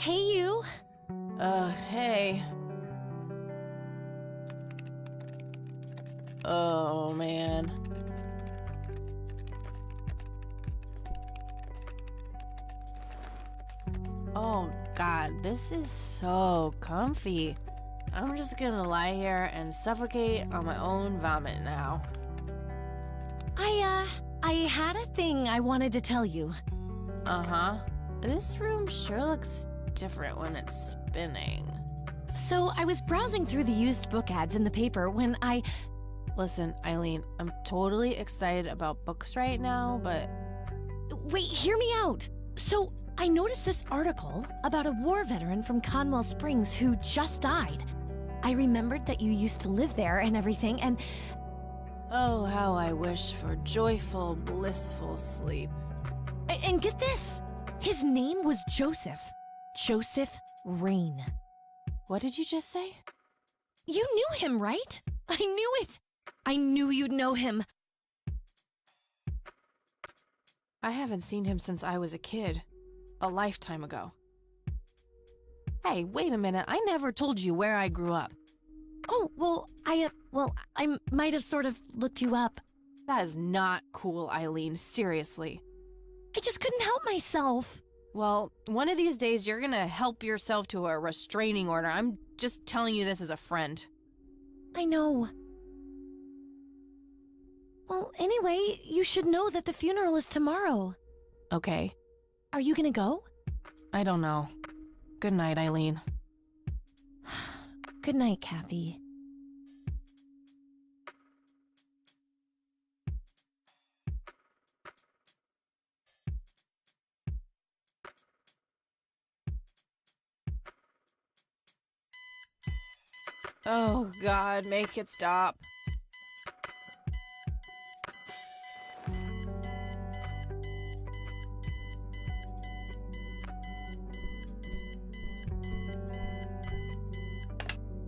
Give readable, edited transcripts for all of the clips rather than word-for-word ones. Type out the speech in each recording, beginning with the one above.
Hey, you. Hey. Oh, man. Oh, God, this is so comfy. I'm just gonna lie here and suffocate on my own vomit now. I had a thing I wanted to tell you. Uh-huh. This room sure looks different when it's spinning. So, I was browsing through the used book ads in the paper when Listen, Eileen, I'm totally excited about books right now, but Wait, hear me out. So, I noticed this article about a war veteran from Conwell Springs who just died. I remembered that you used to live there and everything, and oh, how I wish for joyful, blissful sleep. and get this. His name was Joseph. Joseph Rain. What did you just say? You knew him, right? I knew it. I knew you'd know him. I haven't seen him since I was a kid. A lifetime ago. Hey, wait a minute. I never told you where I grew up. Oh, well, I might have sort of looked you up. That is not cool, Eileen. Seriously. I just couldn't help myself. Well, one of these days you're gonna help yourself to a restraining order. I'm just telling you this as a friend. I know. Well, anyway, you should know that the funeral is tomorrow. Okay. Are you gonna go? I don't know. Good night, Eileen. Good night, Kathy. Oh, God, make it stop.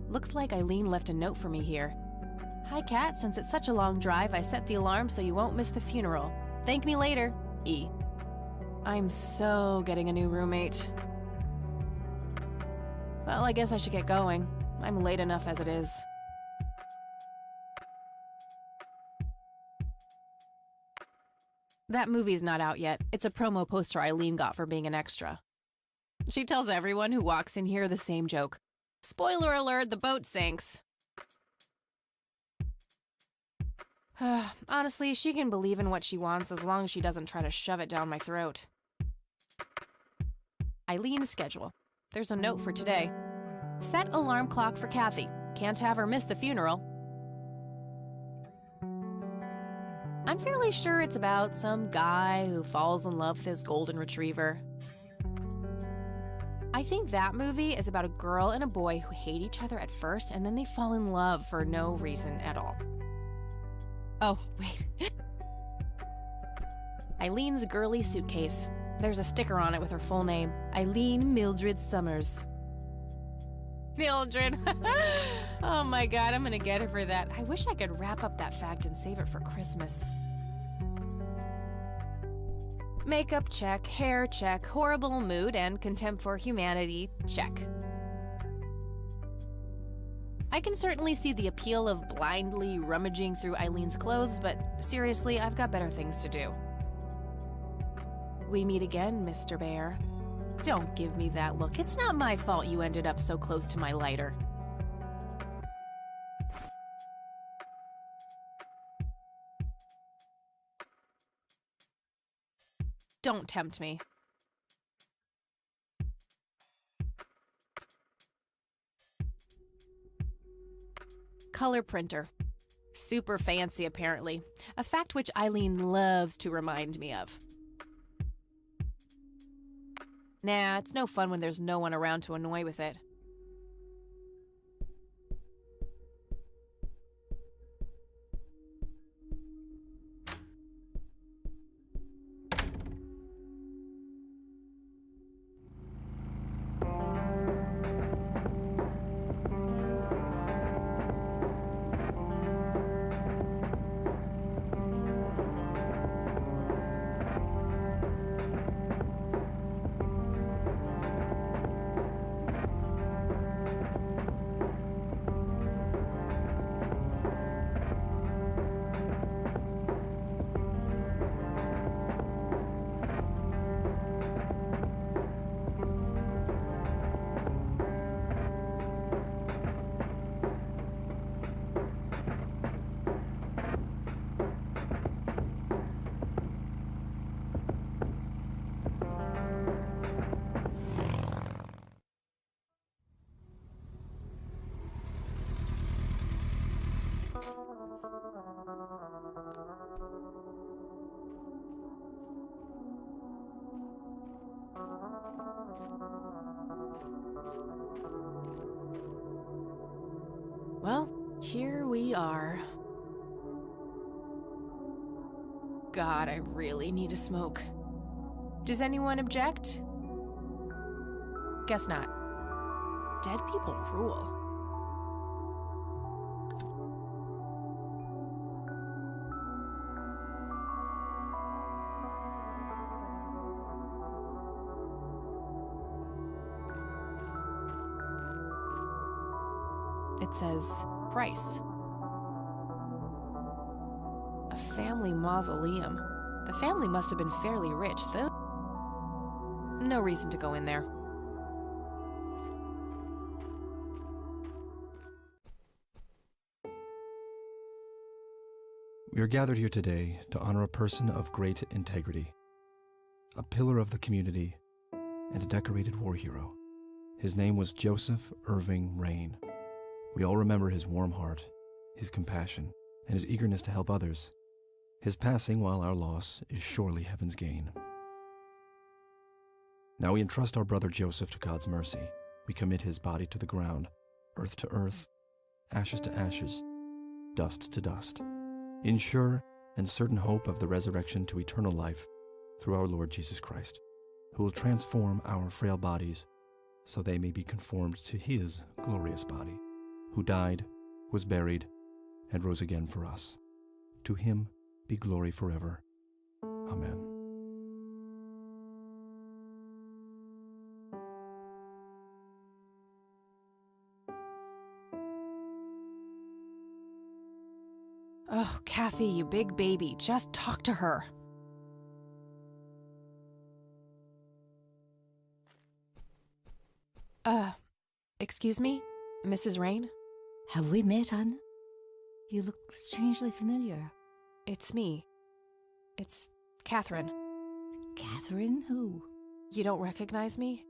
Looks like Eileen left a note for me here. Hi, Kat. Since it's such a long drive, I set the alarm so you won't miss the funeral. Thank me later. E. I'm so getting a new roommate. Well, I guess I should get going. I'm late enough as it is. That movie's not out yet. It's a promo poster Eileen got for being an extra. She tells everyone who walks in here the same joke. Spoiler alert, the boat sinks. Honestly, she can believe in what she wants as long as she doesn't try to shove it down my throat. Eileen's schedule. There's a note for today. Set alarm clock for Kathy. Can't have her miss the funeral. I'm fairly sure it's about some guy who falls in love with his golden retriever. I think that movie is about a girl and a boy who hate each other at first and then they fall in love for no reason at all. Oh, wait. Eileen's girly suitcase. There's a sticker on it with her full name, Eileen Mildred Summers. Mildred. Oh my God, I'm gonna get her for that. I wish I could wrap up that fact and save it for Christmas. Makeup check, hair check, horrible mood and contempt for humanity check. I can certainly see the appeal of blindly rummaging through Eileen's clothes, but seriously, I've got better things to do. We meet again, Mr. Bear. Don't give me that look. It's not my fault you ended up so close to my lighter. Don't tempt me. Color printer. Super fancy, apparently. A fact which Eileen loves to remind me of. Nah, it's no fun when there's no one around to annoy with it. Here we are. God, I really need a smoke. Does anyone object? Guess not. Dead people rule. It says Price. A family mausoleum. The family must have been fairly rich, though. No reason to go in there. We are gathered here today to honor a person of great integrity, a pillar of the community, and a decorated war hero. His name was Joseph Irving Rain. We all remember his warm heart, his compassion, and his eagerness to help others. His passing, while our loss, is surely heaven's gain. Now we entrust our brother Joseph to God's mercy. We commit his body to the ground, earth to earth, ashes to ashes, dust to dust, in sure and certain hope of the resurrection to eternal life through our Lord Jesus Christ, who will transform our frail bodies so they may be conformed to his glorious body, who died, was buried, and rose again for us. To him be glory forever. Amen. Oh, Kathy, you big baby, just talk to her. Excuse me? Mrs. Rain? Have we met, Anna? You look strangely familiar. It's me. It's Catherine. Catherine who? You don't recognize me?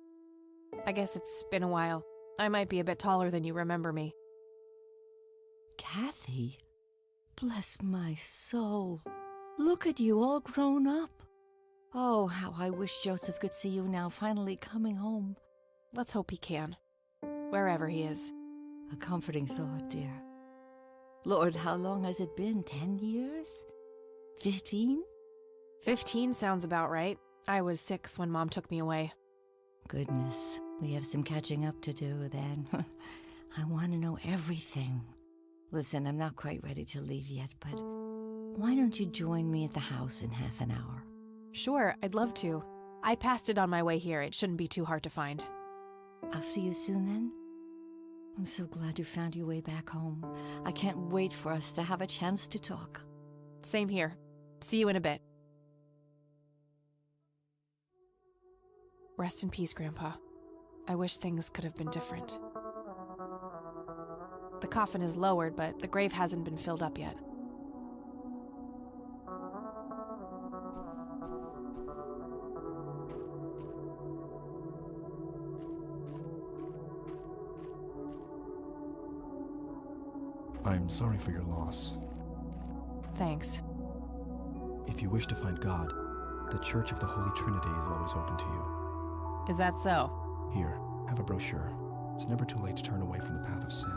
I guess it's been a while. I might be a bit taller than you remember me. Kathy? Bless my soul. Look at you, all grown up. Oh, how I wish Joseph could see you now, finally coming home. Let's hope he can. Wherever he is. A comforting thought, dear. Lord, how long has it been? 10 years? 15? 15 sounds about right. I was 6 when Mom took me away. Goodness, we have some catching up to do then. I want to know everything. Listen, I'm not quite ready to leave yet, but why don't you join me at the house in half an hour? Sure, I'd love to. I passed it on my way here. It shouldn't be too hard to find. I'll see you soon then. I'm so glad you found your way back home. I can't wait for us to have a chance to talk. Same here. See you in a bit. Rest in peace, Grandpa. I wish things could have been different. The coffin is lowered, but the grave hasn't been filled up yet. I'm sorry for your loss. Thanks. If you wish to find God, the Church of the Holy Trinity is always open to you. Is that so? Here, have a brochure. It's never too late to turn away from the path of sin.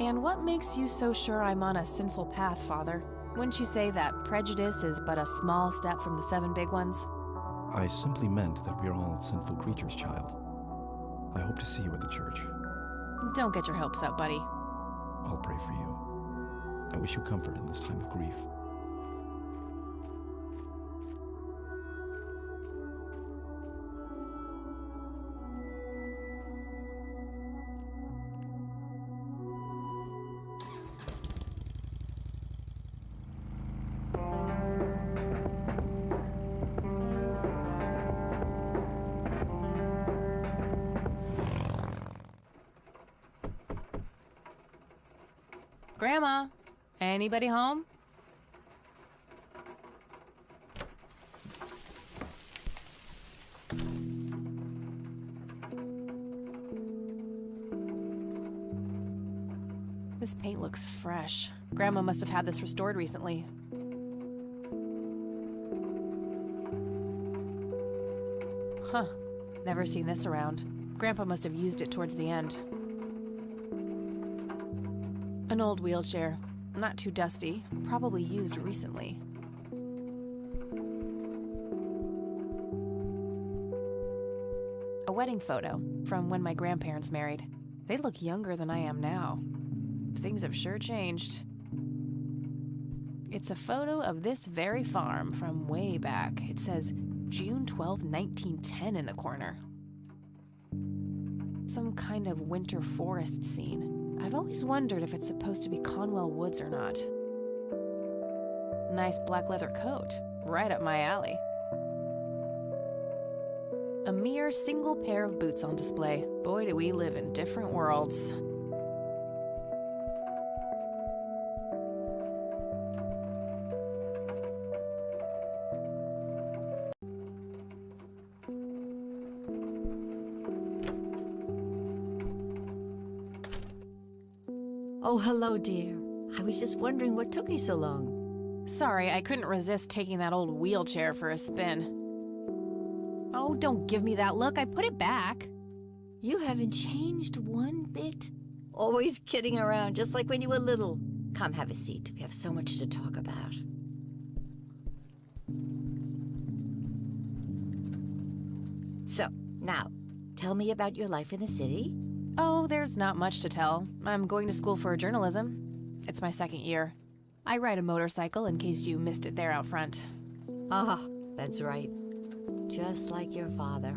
And what makes you so sure I'm on a sinful path, Father? Wouldn't you say that prejudice is but a small step from the 7 big ones? I simply meant that we are all sinful creatures, child. I hope to see you at the church. Don't get your hopes up, buddy. I'll pray for you. I wish you comfort in this time of grief. Grandma, anybody home? This paint looks fresh. Grandma must have had this restored recently. Huh. Never seen this around. Grandpa must have used it towards the end. An old wheelchair. Not too dusty. Probably used recently. A wedding photo from when my grandparents married. They look younger than I am now. Things have sure changed. It's a photo of this very farm from way back. It says June 12, 1910 in the corner. Some kind of winter forest scene. I've always wondered if it's supposed to be Conwell Woods or not. Nice black leather coat. Right up my alley. A mere single pair of boots on display. Boy, do we live in different worlds. Oh, hello, dear. I was just wondering what took you so long. Sorry, I couldn't resist taking that old wheelchair for a spin. Oh, don't give me that look. I put it back. You haven't changed one bit. Always kidding around, just like when you were little. Come, have a seat. We have so much to talk about. So, now, tell me about your life in the city. Oh, there's not much to tell. I'm going to school for journalism. It's my second year. I ride a motorcycle in case you missed it there out front. Ah, that's right. Just like your father.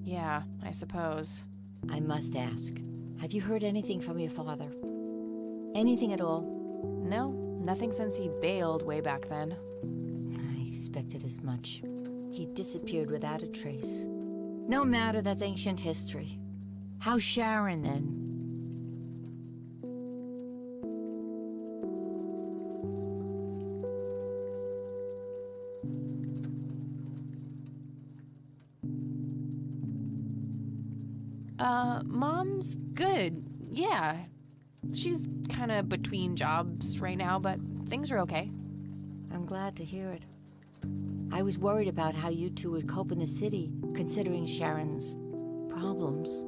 Yeah, I suppose. I must ask, have you heard anything from your father? Anything at all? No, nothing since he bailed way back then. I expected as much. He disappeared without a trace. No matter, that's ancient history. How's Sharon, then? Mom's good. Yeah. She's kind of between jobs right now, but things are okay. I'm glad to hear it. I was worried about how you two would cope in the city, considering Sharon's problems.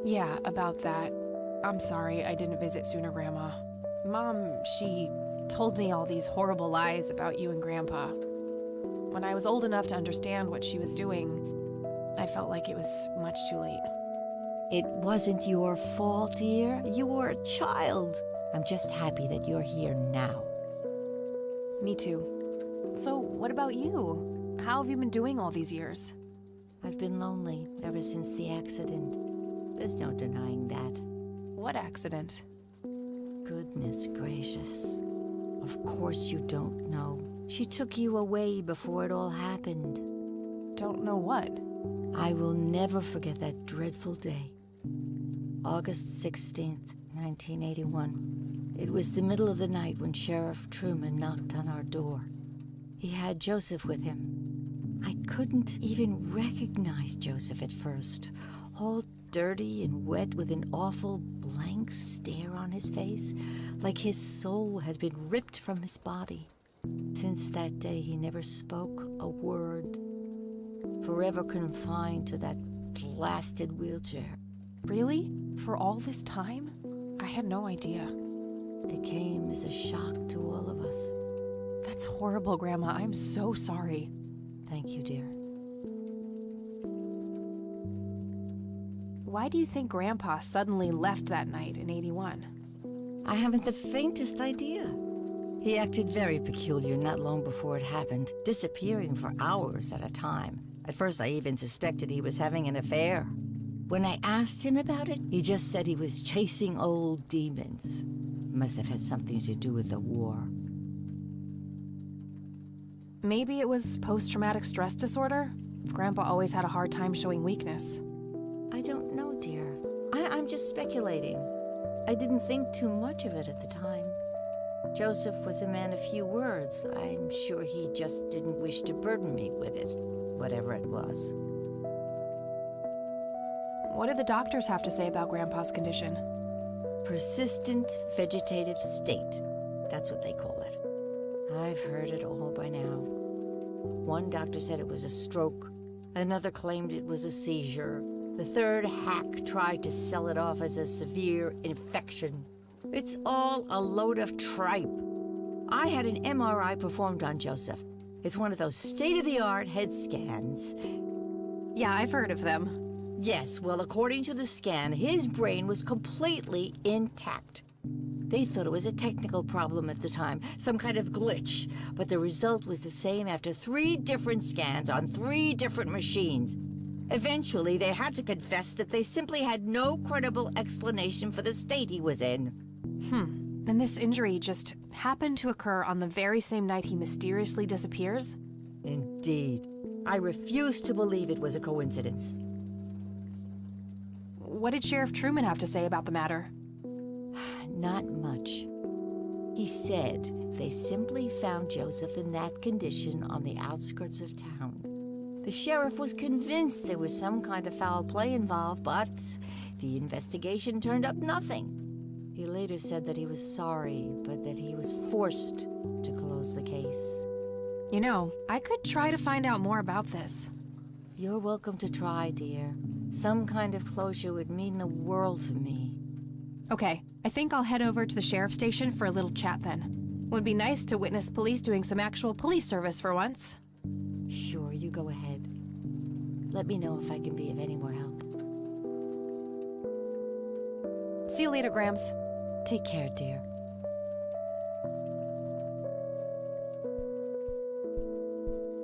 Yeah, about that. I'm sorry I didn't visit sooner, Grandma. Mom, she told me all these horrible lies about you and Grandpa. When I was old enough to understand what she was doing, I felt like it was much too late. It wasn't your fault, dear. You were a child. I'm just happy that you're here now. Me too. So, what about you? How have you been doing all these years? I've been lonely ever since the accident. There's no denying that. What accident? Goodness gracious. Of course you don't know. She took you away before it all happened. Don't know what. I will never forget that dreadful day. August 16th, 1981. It was the middle of the night when Sheriff Truman knocked on our door. He had Joseph with him. I couldn't even recognize Joseph at first. All dirty and wet with an awful blank stare on his face, like his soul had been ripped from his body. Since that day, he never spoke a word. Forever confined to that blasted wheelchair. Really? For all this time? I had no idea. It came as a shock to all of us. That's horrible, Grandma. I'm so sorry. Thank you, dear. Why do you think Grandpa suddenly left that night in 81? I haven't the faintest idea. He acted very peculiar not long before it happened, disappearing for hours at a time. At first, I even suspected he was having an affair. When I asked him about it, he just said he was chasing old demons. Must have had something to do with the war. Maybe it was post-traumatic stress disorder? Grandpa always had a hard time showing weakness. I don't know, dear. I'm just speculating. I didn't think too much of it at the time. Joseph was a man of few words. I'm sure he just didn't wish to burden me with it, whatever it was. What did the doctors have to say about Grandpa's condition? Persistent vegetative state. That's what they call it. I've heard it all by now. One doctor said it was a stroke. Another claimed it was a seizure. The third hack tried to sell it off as a severe infection. It's all a load of tripe. I had an MRI performed on Joseph. It's one of those state-of-the-art head scans. Yeah, I've heard of them. Yes, well, according to the scan, his brain was completely intact. They thought it was a technical problem at the time, some kind of glitch, but the result was the same after 3 different scans on 3 different machines. Eventually, they had to confess that they simply had no credible explanation for the state he was in. And this injury just happened to occur on the very same night he mysteriously disappears? Indeed. I refuse to believe it was a coincidence. What did Sheriff Truman have to say about the matter? Not much. He said they simply found Joseph in that condition on the outskirts of town. The sheriff was convinced there was some kind of foul play involved, but the investigation turned up nothing. He later said that he was sorry, but that he was forced to close the case. You know, I could try to find out more about this. You're welcome to try, dear. Some kind of closure would mean the world to me. Okay, I think I'll head over to the sheriff's station for a little chat then. Would be nice to witness police doing some actual police service for once. Sure, you go ahead. Let me know if I can be of any more help. See you later, Grams. Take care, dear.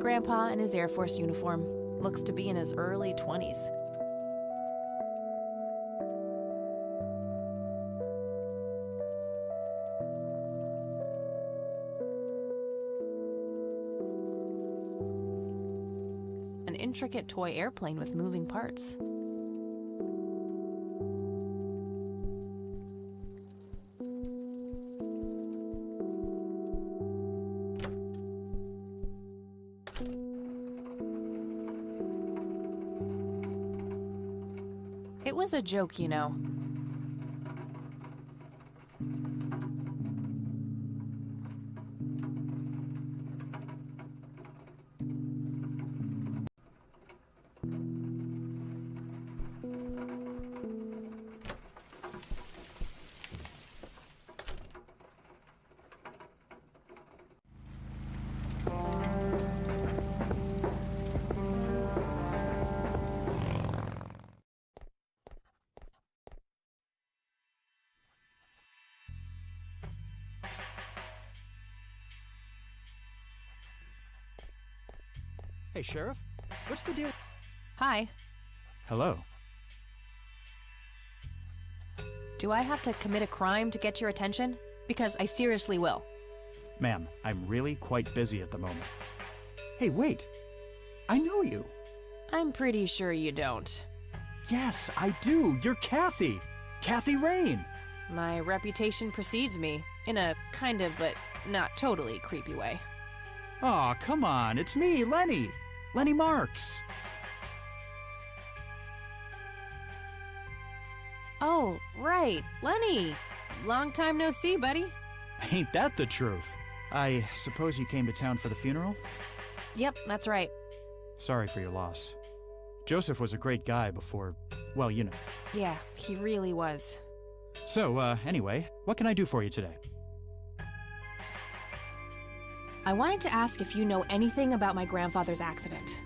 Grandpa in his Air Force uniform. Looks to be in his early 20s. An intricate toy airplane with moving parts. It was a joke, you know. Hey, Sheriff, what's the deal? Hi. Hello. Do I have to commit a crime to get your attention? Because I seriously will. Ma'am, I'm really quite busy at the moment. Hey, wait. I know you. I'm pretty sure you don't. Yes, I do. You're Kathy. Kathy Rain. My reputation precedes me, in a kind of but not totally creepy way. Aw, come on. It's me, Lenny. Lenny Marks. Oh, right. Lenny. Long time no see, buddy. Ain't that the truth? I suppose you came to town for the funeral? Yep, that's right. Sorry for your loss. Joseph was a great guy before, well, you know. Yeah, he really was. So, anyway, what can I do for you today? I wanted to ask if you know anything about my grandfather's accident.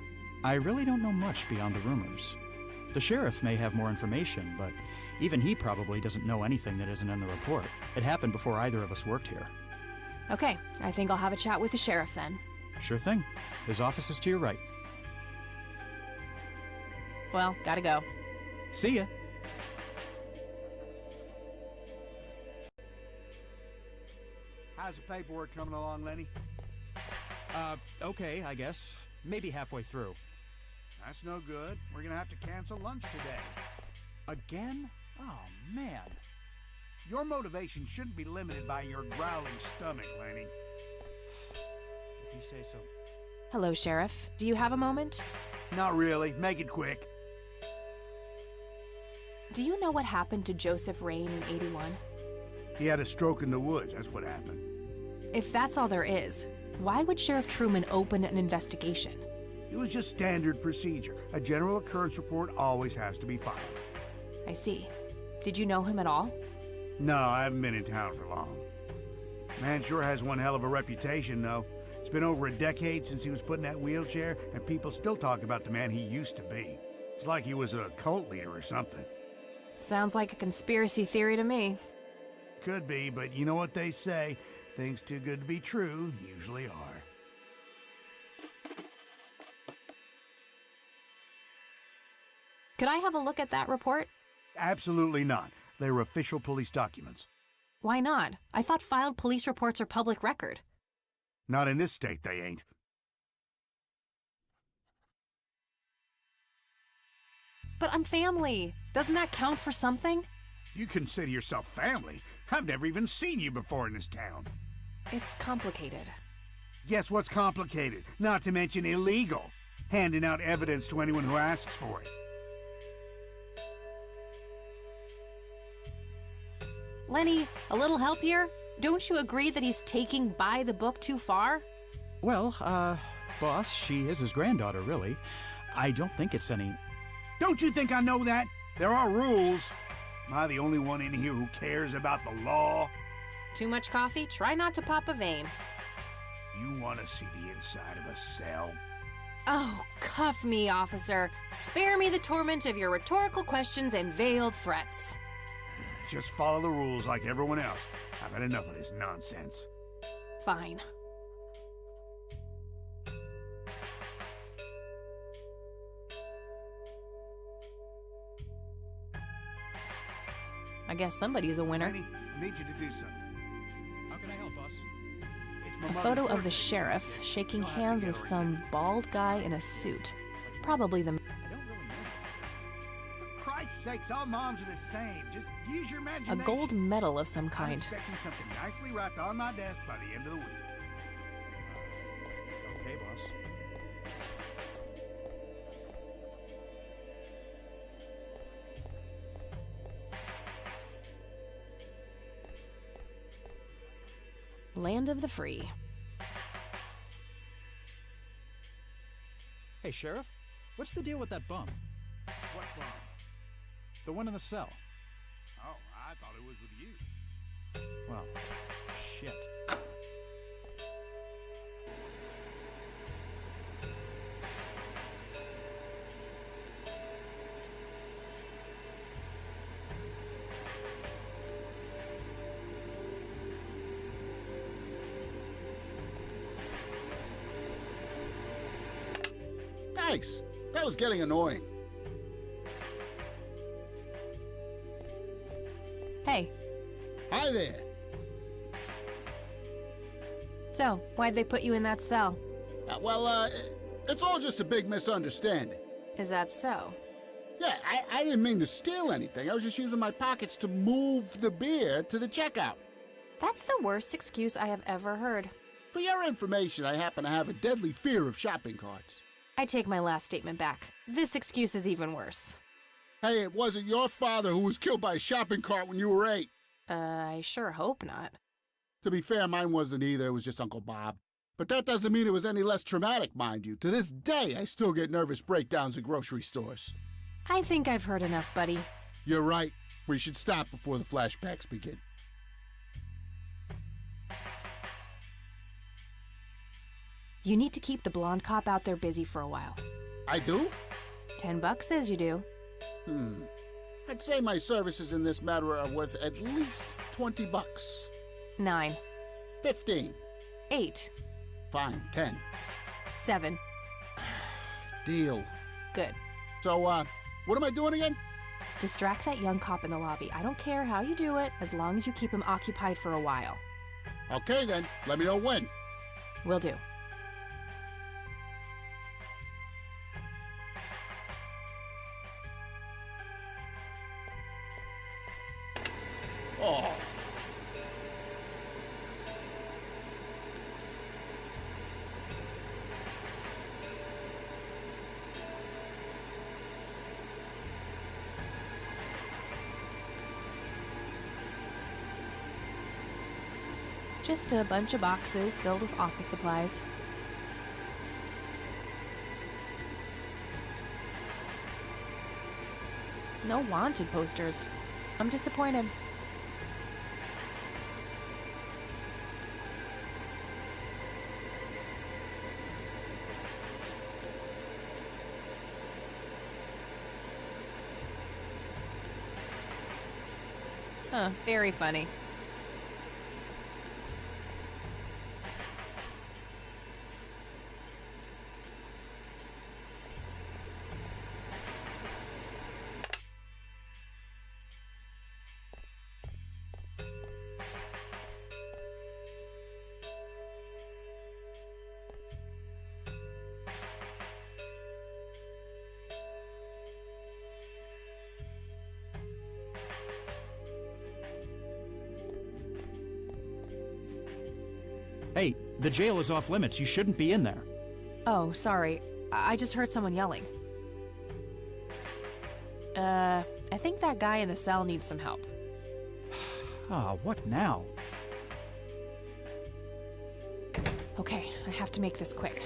I really don't know much beyond the rumors. The sheriff may have more information, but even he probably doesn't know anything that isn't in the report. It happened before either of us worked here. Okay, I think I'll have a chat with the sheriff then. Sure thing. His office is to your right. Well, gotta go. See ya. How's the paperwork coming along, Lenny? Okay, I guess. Maybe halfway through. That's no good. We're gonna have to cancel lunch today. Again? Oh, man. Your motivation shouldn't be limited by your growling stomach, Lenny. If you say so. Hello, Sheriff. Do you have a moment? Not really. Make it quick. Do you know what happened to Joseph Rain in '81? He had a stroke in the woods. That's what happened. If that's all there is, why would Sheriff Truman open an investigation? It was just standard procedure. A general occurrence report always has to be filed. I see. Did you know him at all? No, I haven't been in town for long. Man sure has one hell of a reputation, though. It's been over a decade since he was put in that wheelchair, and people still talk about the man he used to be. It's like he was a cult leader or something. Sounds like a conspiracy theory to me. Could be, but you know what they say. Things too good to be true usually are. Could I have a look at that report? Absolutely not. They're official police documents. Why not? I thought filed police reports are public record. Not in this state, they ain't. But I'm family. Doesn't that count for something? You consider yourself family? I've never even seen you before in this town. It's complicated. Guess what's complicated? Not to mention illegal. Handing out evidence to anyone who asks for it. Lenny, a little help here? Don't you agree that he's taking by the book too far? Well, boss, she is his granddaughter, really. I don't think it's any... Don't you think I know that? There are rules. Am I the only one in here who cares about the law? Too much coffee? Try not to pop a vein. You want to see the inside of a cell? Oh, cuff me, officer. Spare me the torment of your rhetorical questions and veiled threats. Just follow the rules like everyone else. I've had enough of this nonsense. Fine. I guess somebody's a winner. Lenny, I need you to do something. How can I help, boss? It's my A mother's photo of birthday. the sheriff shaking I'll have to hands get with her some again. bald guy in a suit. Probably the... I don't really know. For Christ's sakes, all moms are the same. Just use your A imagination. gold medal of some I'm kind. expecting something nicely wrapped on my desk by the end of the week. Okay, boss. Land of the free. Hey, Sheriff, what's the deal with that bum? What bomb? The one in the cell. Oh, I thought it was with you. Well, shit. Thanks. That was getting annoying. Hey, Hi there. so, why'd they put you in that cell? It's all just a big misunderstanding. Is that so? Yeah, I didn't mean to steal anything. I was just using my pockets to move the beer to the checkout. That's the worst excuse I have ever heard. For your information, I happen to have a deadly fear of shopping carts. I take my last statement back. This excuse is even worse. Hey, it wasn't your father who was killed by a shopping cart when you were 8. I sure hope not. To be fair, mine wasn't either. It was just Uncle Bob. But that doesn't mean it was any less traumatic, mind you. To this day, I still get nervous breakdowns at grocery stores. I think I've heard enough, buddy. You're right. We should stop before the flashbacks begin. You need to keep the blonde cop out there busy for a while. I do? $10 says you do. I'd say my services in this matter are worth at least $20. 9, 15. 8, Fine, 10. 7. Deal. Good. So, what am I doing again? Distract that young cop in the lobby. I don't care how you do it, as long as you keep him occupied for a while. Okay then, let me know when. Will do. Oh. Just a bunch of boxes filled with office supplies. No wanted posters. I'm disappointed. Huh, very funny. Hey, the jail is off limits. You shouldn't be in there. Oh, sorry. I just heard someone yelling. I think that guy in the cell needs some help. Ah, what now? Okay, I have to make this quick.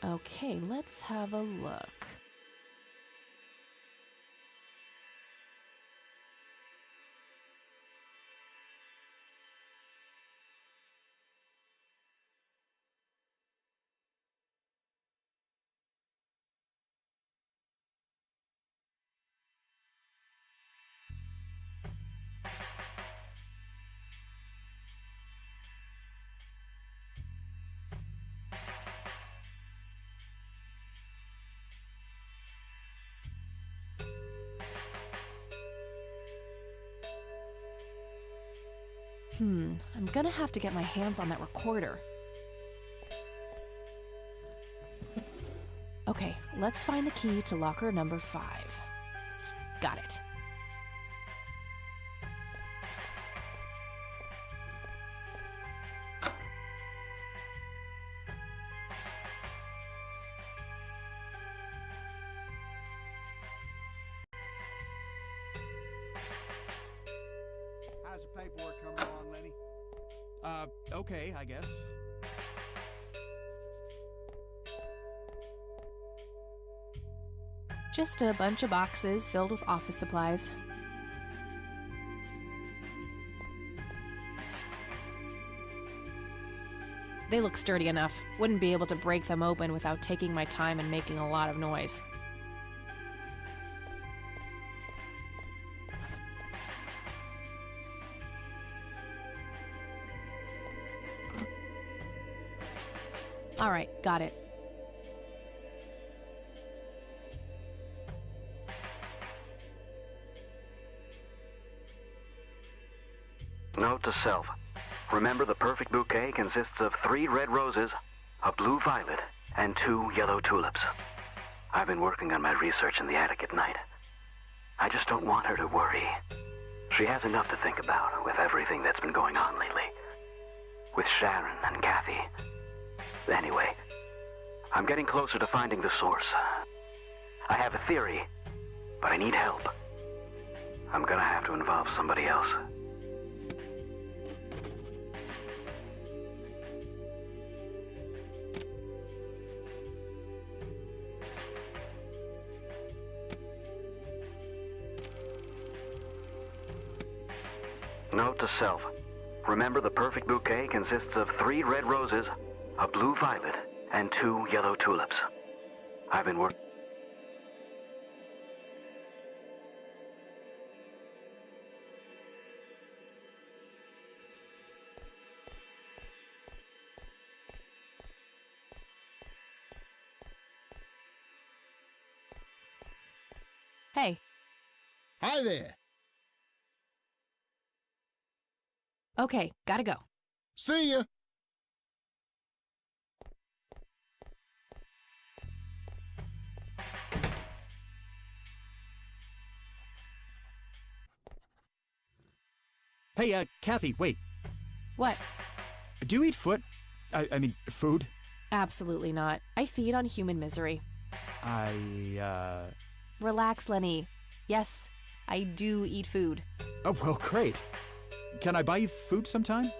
Okay, let's have a look. I'm gonna have to get my hands on that recorder. Okay, let's find the key to locker number 5. Got it. How's the paperwork coming along, Lenny? Okay, I guess. Just a bunch of boxes filled with office supplies. They look sturdy enough. Wouldn't be able to break them open without taking my time and making a lot of noise. All right, got it. Note to self. Remember, the perfect bouquet consists of 3 red roses, a blue violet, and 2 yellow tulips. I've been working on my research in the attic at night. I just don't want her to worry. She has enough to think about with everything that's been going on lately. With Sharon and Kathy. Anyway, I'm getting closer to finding the source. I have a theory, but I need help. I'm gonna have to involve somebody else. Note to self. Remember, the perfect bouquet consists of 3 red roses, a blue violet, and 2 yellow tulips. I've been working. Hey. Hi there. Okay, gotta go. See ya. Hey, Kathy, wait. What? Do you eat foot? I mean, food? Absolutely not. I feed on human misery. Relax, Lenny. Yes, I do eat food. Oh, well, great. Can I buy you food sometime?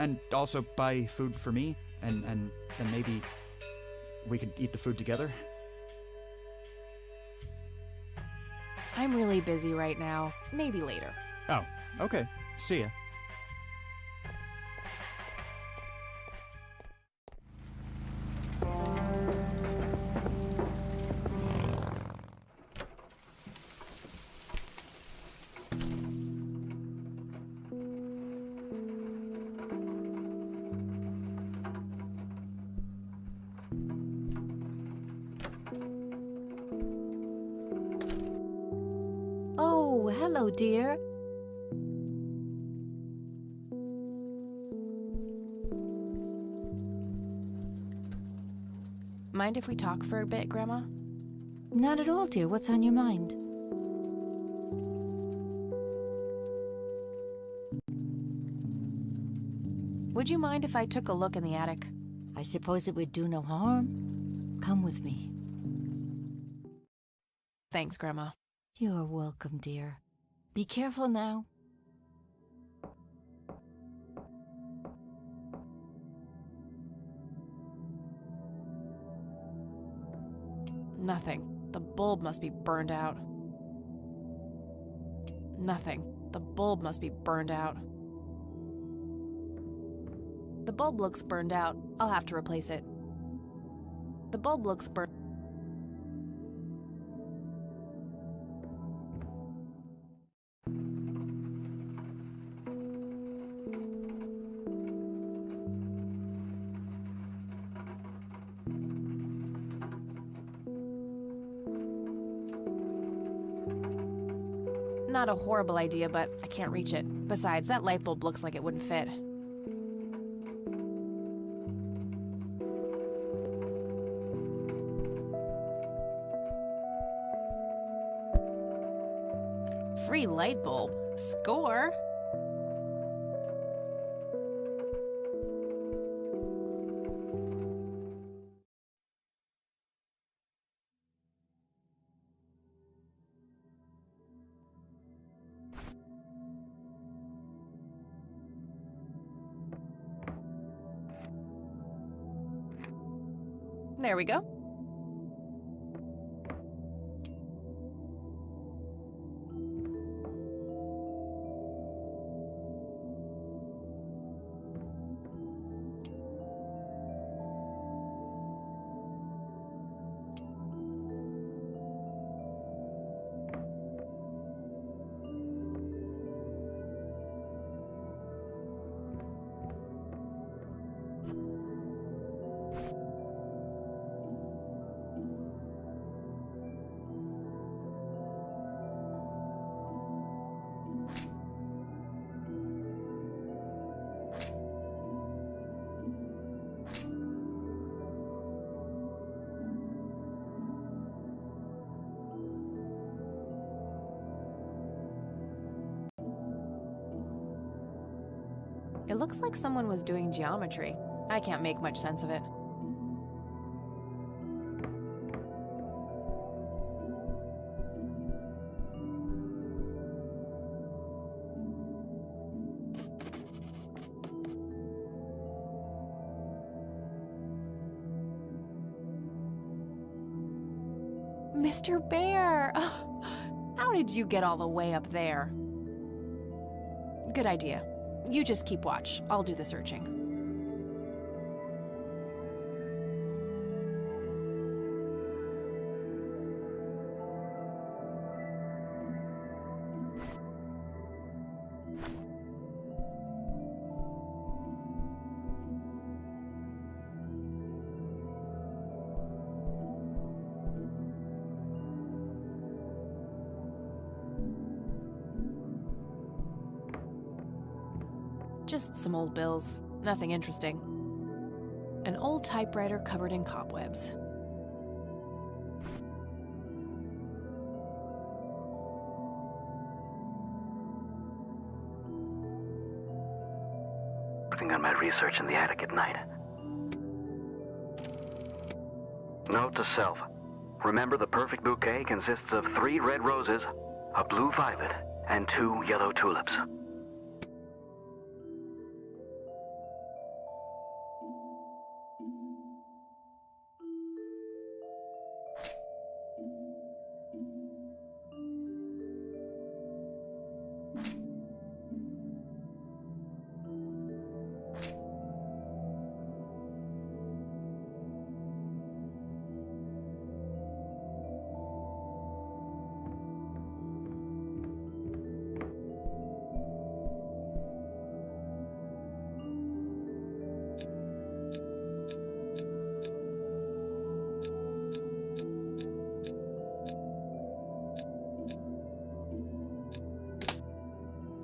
And also buy food for me? And then maybe we could eat the food together? I'm really busy right now. Maybe later. Oh, okay. See ya. Hello, dear. Mind if we talk for a bit, Grandma? Not at all, dear. What's on your mind? Would you mind if I took a look in the attic? I suppose it would do no harm. Come with me. Thanks, Grandma. You're welcome, dear. Be careful now. Nothing. The bulb must be burned out. Nothing. The bulb must be burned out. The bulb looks burned out. I'll have to replace it. The bulb looks burned. Not a horrible idea, but I can't reach it. Besides, that light bulb looks like it wouldn't fit. Free light bulb? Score? There we go. It looks like someone was doing geometry. I can't make much sense of it. Mr. Bear! How did you get all the way up there? Good idea. You just keep watch. I'll do the searching. Just some old bills. Nothing interesting. An old typewriter covered in cobwebs. Working on my research in the attic at night. Note to self. Remember, the perfect bouquet consists of 3 red roses, a blue violet, and 2 yellow tulips.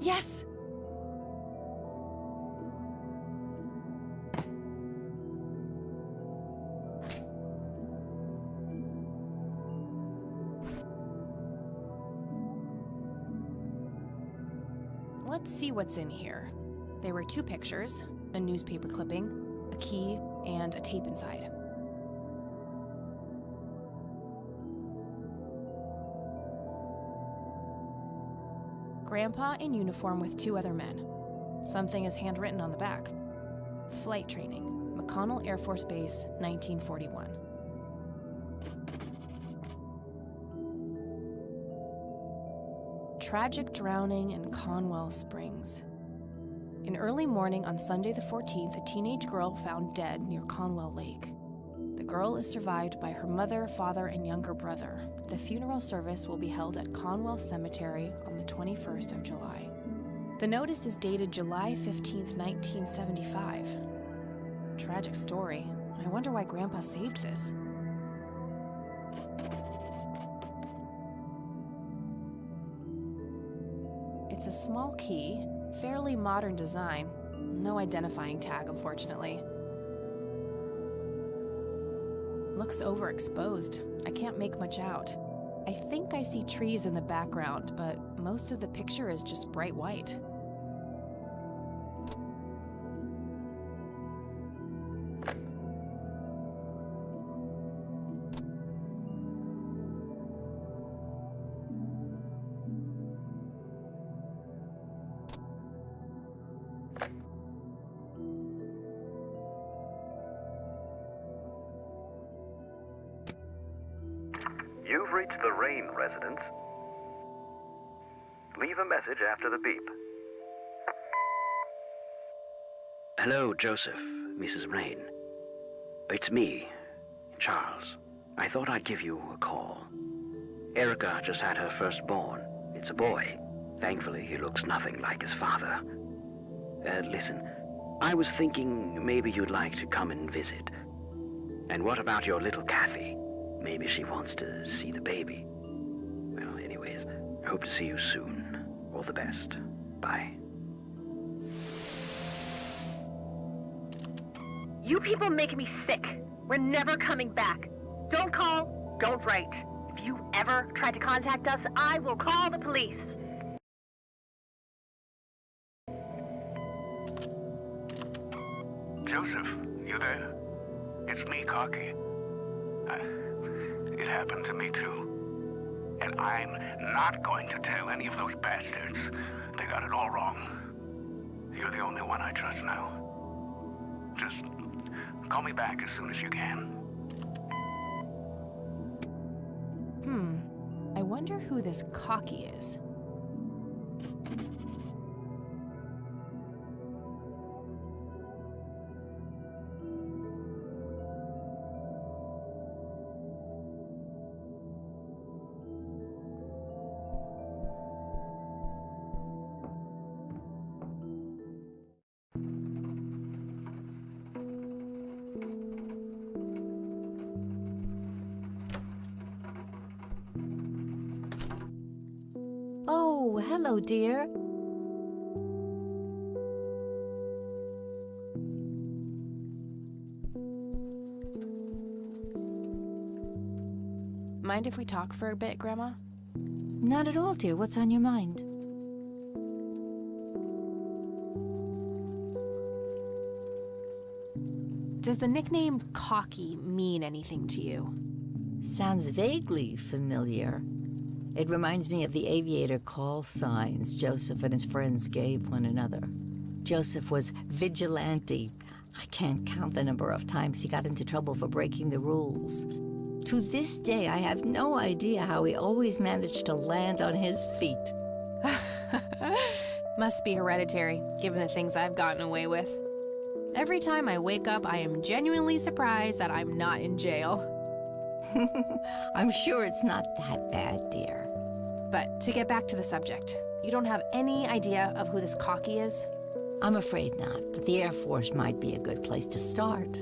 Yes! Let's see what's in here. There were 2 pictures, a newspaper clipping, a key, and a tape inside. Grandpa in uniform with 2 other men. Something is handwritten on the back. Flight training, McConnell Air Force Base, 1941. Tragic drowning in Conwell Springs. In early morning on Sunday the 14th, a teenage girl found dead near Conwell Lake. The girl is survived by her mother, father, and younger brother. The funeral service will be held at Conwell Cemetery on the 21st of July. The notice is dated July 15th, 1975. Tragic story. I wonder why Grandpa saved this. It's a small key, fairly modern design. No identifying tag, unfortunately. Looks overexposed. I can't make much out. I think I see trees in the background, but most of the picture is just bright white. You've reached the Rain residence. Leave a message after the beep. Hello, Joseph, Mrs. Rain. It's me, Charles. I thought I'd give you a call. Erica just had her firstborn. It's a boy. Thankfully, he looks nothing like his father. Listen, I was thinking maybe you'd like to come and visit. And what about your little Kathy? Maybe she wants to see the baby. Well, anyways, I hope to see you soon. All the best. Bye. You people make me sick. We're never coming back. Don't call, don't write. If you ever try to contact us, I will call the police. Joseph, you there? It's me, Cocky. It happened to me too. And I'm not going to tell any of those bastards. They got it all wrong. You're the only one I trust now. Just call me back as soon as you can. I wonder who this Cocky is. Oh, hello, dear. Mind if we talk for a bit, Grandma? Not at all, dear. What's on your mind? Does the nickname Cocky mean anything to you? Sounds vaguely familiar. It reminds me of the aviator call signs Joseph and his friends gave one another. Joseph was vigilante. I can't count the number of times he got into trouble for breaking the rules. To this day, I have no idea how he always managed to land on his feet. Must be hereditary, given the things I've gotten away with. Every time I wake up, I am genuinely surprised that I'm not in jail. I'm sure it's not that bad, dear. But to get back to the subject, you don't have any idea of who this Cocky is? I'm afraid not, but the Air Force might be a good place to start.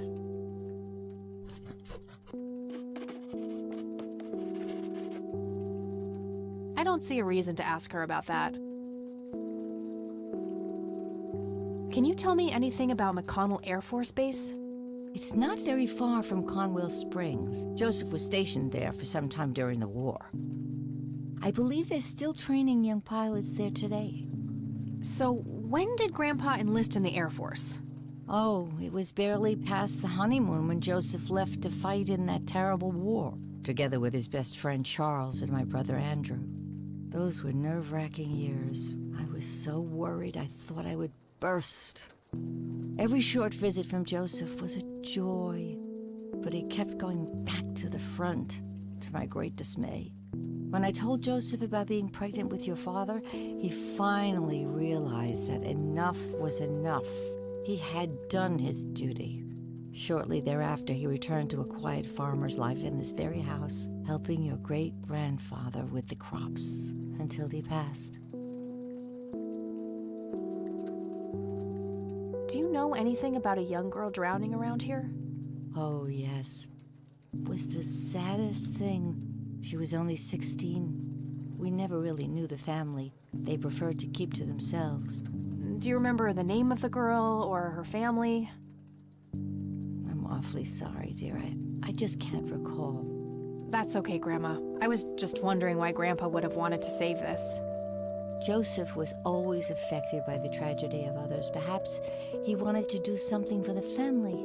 I don't see a reason to ask her about that. Can you tell me anything about McConnell Air Force Base? It's not very far from Conwell Springs. Joseph was stationed there for some time during the war. I believe they're still training young pilots there today. So, when did Grandpa enlist in the Air Force? Oh, it was barely past the honeymoon when Joseph left to fight in that terrible war, together with his best friend Charles and my brother Andrew. Those were nerve-wracking years. I was so worried I thought I would burst. Every short visit from Joseph was a joy, but he kept going back to the front, to my great dismay. When I told Joseph about being pregnant with your father, he finally realized that enough was enough. He had done his duty. Shortly thereafter, he returned to a quiet farmer's life in this very house, helping your great-grandfather with the crops until he passed. Do you know anything about a young girl drowning around here? Oh, yes. It was the saddest thing. She was only 16. We never really knew the family. They preferred to keep to themselves. Do you remember the name of the girl or her family? I'm awfully sorry, dear. I just can't recall. That's okay, Grandma. I was just wondering why Grandpa would have wanted to save this. Joseph was always affected by the tragedy of others. Perhaps he wanted to do something for the family.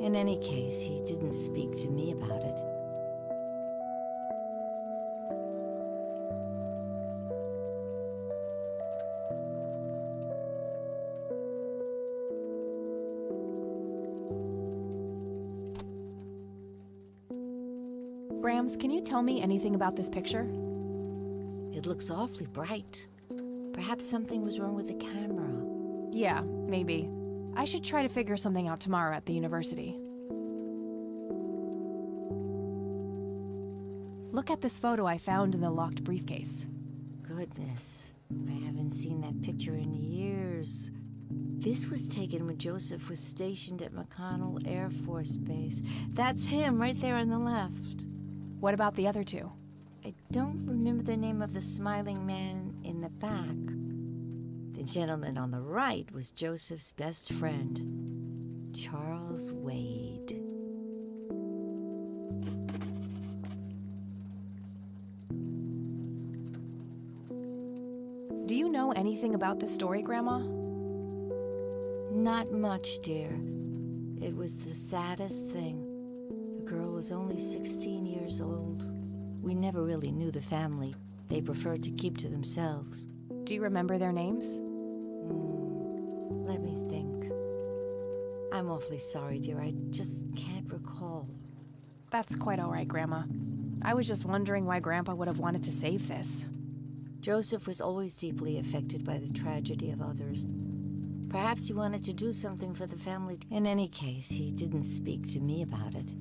In any case, he didn't speak to me about it. Grams, can you tell me anything about this picture? It looks awfully bright. Perhaps something was wrong with the camera. Yeah, maybe. I should try to figure something out tomorrow at the university. Look at this photo I found in the locked briefcase. Goodness, I haven't seen that picture in years. This was taken when Joseph was stationed at McConnell Air Force Base. That's him right there on the left. What about the other two? I don't remember the name of the smiling man in the back. The gentleman on the right was Joseph's best friend, Charles Wade. Do you know anything about this story, Grandma? Not much, dear. It was the saddest thing. The girl was only 16 years old. We never really knew the family. They preferred to keep to themselves. Do you remember their names? Let me think. I'm awfully sorry, dear. I just can't recall. That's quite all right, Grandma. I was just wondering why Grandpa would have wanted to save this. Joseph was always deeply affected by the tragedy of others. Perhaps he wanted to do something for the family. In any case, he didn't speak to me about it.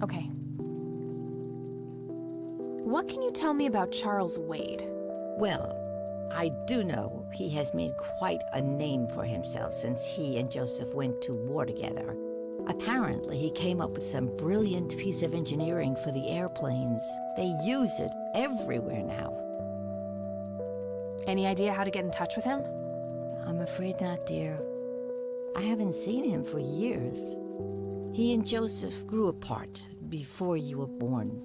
Okay. What can you tell me about Charles Wade? Well, I do know he has made quite a name for himself since he and Joseph went to war together. Apparently, he came up with some brilliant piece of engineering for the airplanes. They use it everywhere now. Any idea how to get in touch with him? I'm afraid not, dear. I haven't seen him for years. He and Joseph grew apart before you were born.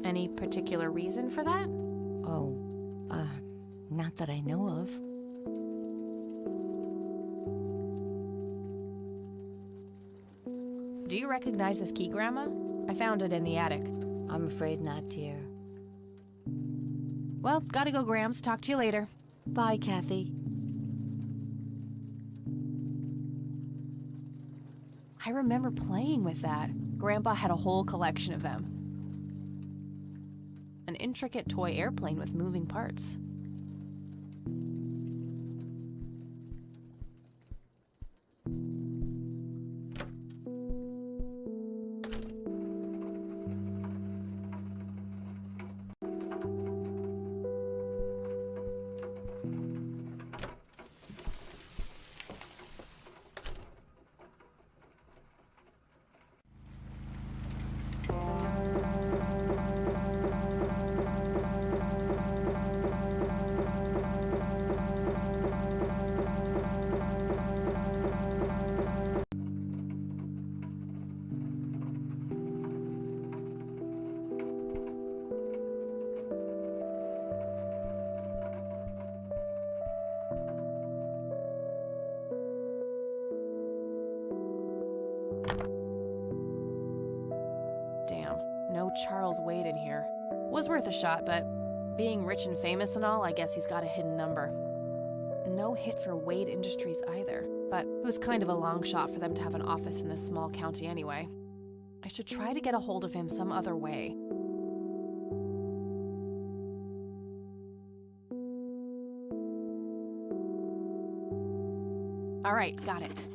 Any particular reason for that? Oh, not that I know of. Do you recognize this key, Grandma? I found it in the attic. I'm afraid not, dear. Well, gotta go, Grams. Talk to you later. Bye, Kathy. I remember playing with that. Grandpa had a whole collection of them. An intricate toy airplane with moving parts. Damn, no Charles Wade in here. Was worth a shot, but being rich and famous and all, I guess he's got a hidden number. No hit for Wade Industries either, but it was kind of a long shot for them to have an office in this small county anyway. I should try to get a hold of him some other way. All right, got it.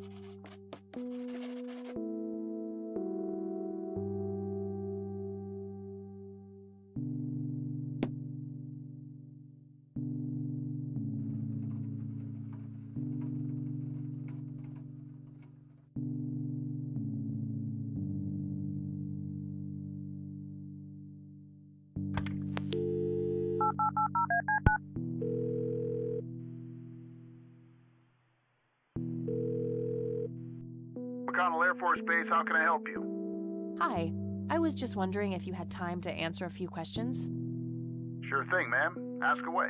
McConnell Air Force Base, how can I help you? Hi, I was just wondering if you had time to answer a few questions. Sure thing, ma'am. Ask away.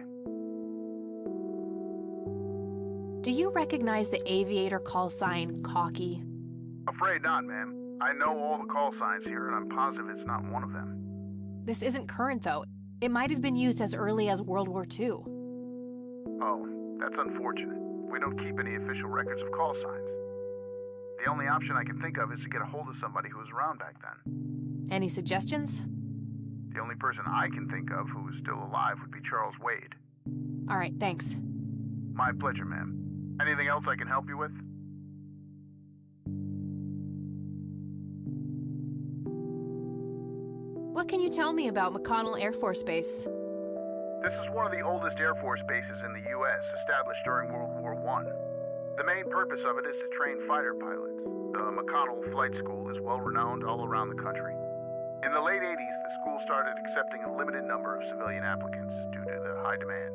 Do you recognize the aviator call sign, Cocky? Afraid not, ma'am. I know all the call signs here, and I'm positive it's not one of them. This isn't current, though. It might have been used as early as World War II. Oh, that's unfortunate. We don't keep any official records of call signs. The only option I can think of is to get a hold of somebody who was around back then. Any suggestions? The only person I can think of who is still alive would be Charles Wade. All right, thanks. My pleasure, ma'am. Anything else I can help you with? What can you tell me about McConnell Air Force Base? This is one of the oldest Air Force bases in the U.S., established during World War I. The main purpose of it is to train fighter pilots. The McConnell Flight School is well-renowned all around the country. In the late 80s, the school started accepting a limited number of civilian applicants due to the high demand.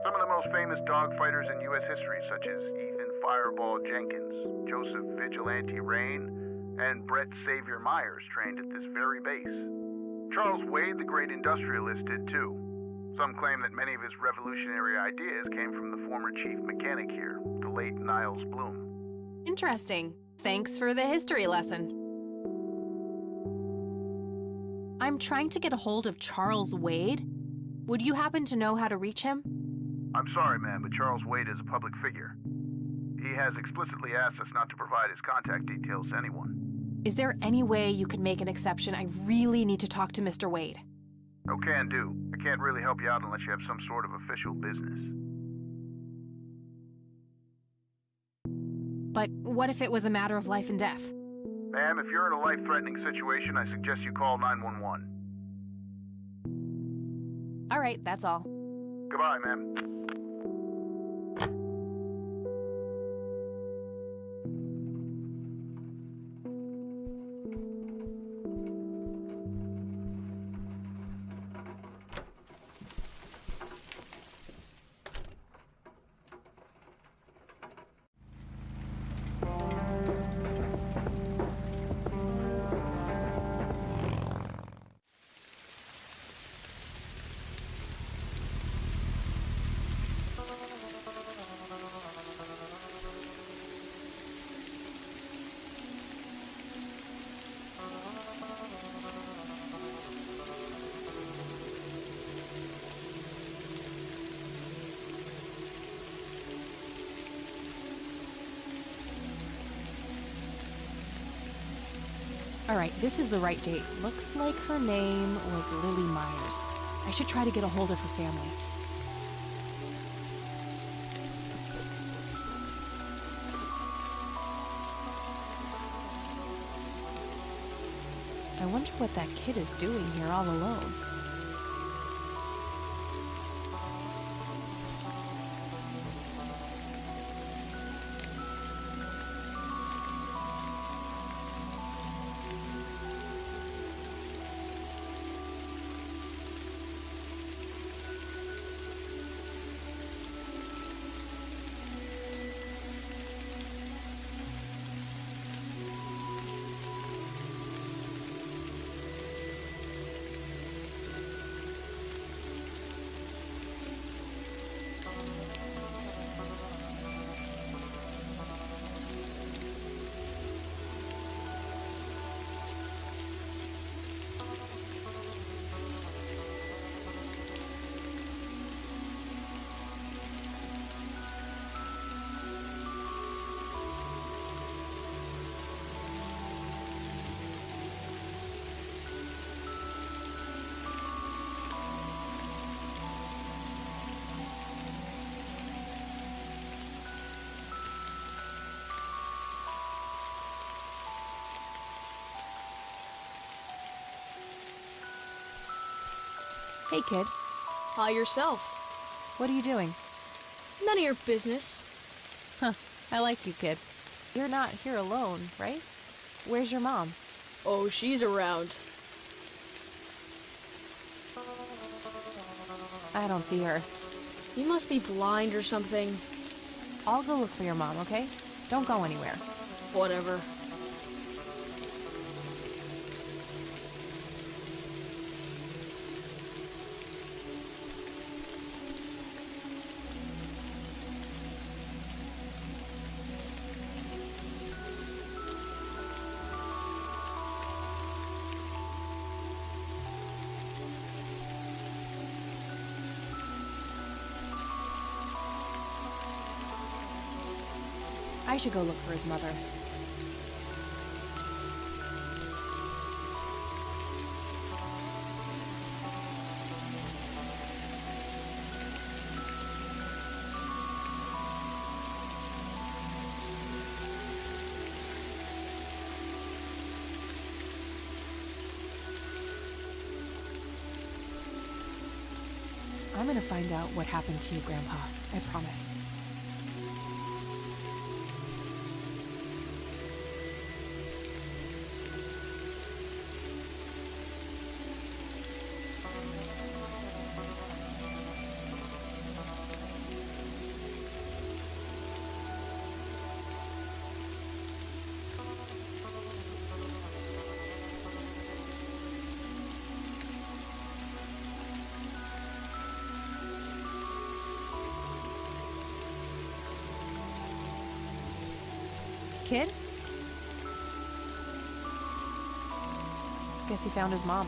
Some of the most famous dogfighters in U.S. history, such as Ethan Fireball Jenkins, Joseph Vigilante Rain, and Brett Savior Myers, trained at this very base. Charles Wade, the great industrialist, did too. Some claim that many of his revolutionary ideas came from the former chief mechanic here, the late Niles Bloom. Interesting. Thanks for the history lesson. I'm trying to get a hold of Charles Wade. Would you happen to know how to reach him? I'm sorry, ma'am, but Charles Wade is a public figure. He has explicitly asked us not to provide his contact details to anyone. Is there any way you could make an exception? I really need to talk to Mr. Wade. No can do. I can't really help you out unless you have some sort of official business. But what if it was a matter of life and death? Ma'am, if you're in a life-threatening situation, I suggest you call 911. All right, that's all. Goodbye, ma'am. All right, this is the right date. Looks like her name was Lily Myers. I should try to get a hold of her family. I wonder what that kid is doing here all alone. Hey, kid. Hi yourself. What are you doing? None of your business. Huh. I like you, kid. You're not here alone, right? Where's your mom? Oh, she's around. I don't see her. You must be blind or something. I'll go look for your mom, okay? Don't go anywhere. Whatever. I should go look for his mother. I'm gonna find out what happened to you, Grandpa. I promise. Kid? Guess he found his mom.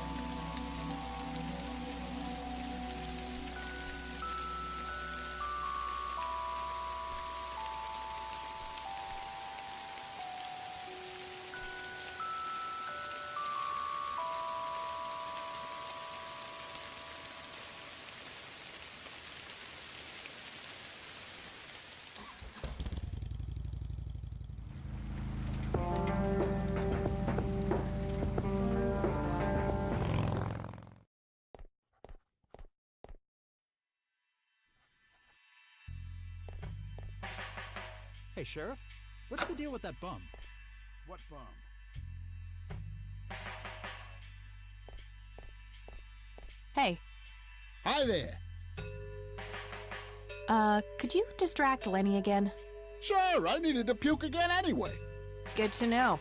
Hey, Sheriff, what's the deal with that bum? What bum? Hey. Hi there. Could you distract Lenny again? Sure, I needed to puke again anyway. Good to know.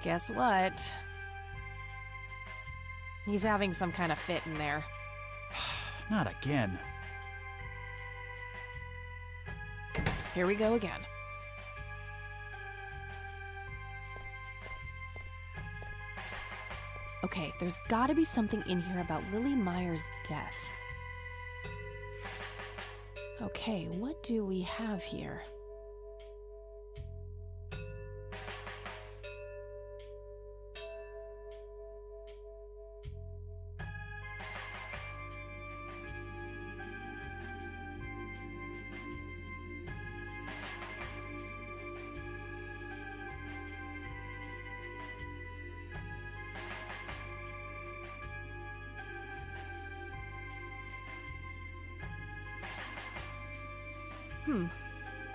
Guess what? He's having some kind of fit in there. Not again. Here we go again. Okay, there's gotta be something in here about Lily Meyer's death. Okay, what do we have here?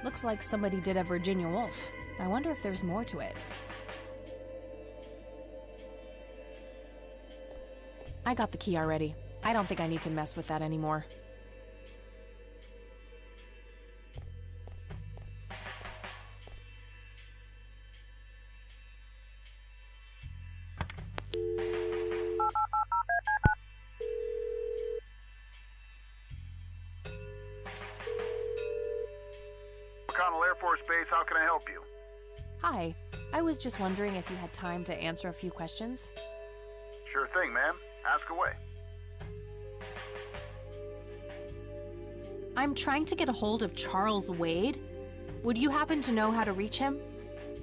Looks like somebody did a Virginia Woolf. I wonder if there's more to it. I got the key already. I don't think I need to mess with that anymore. McConnell Air Force Base, how can I help you? Hi. I was just wondering if you had time to answer a few questions. Sure thing, ma'am. Ask away. I'm trying to get a hold of Charles Wade. Would you happen to know how to reach him?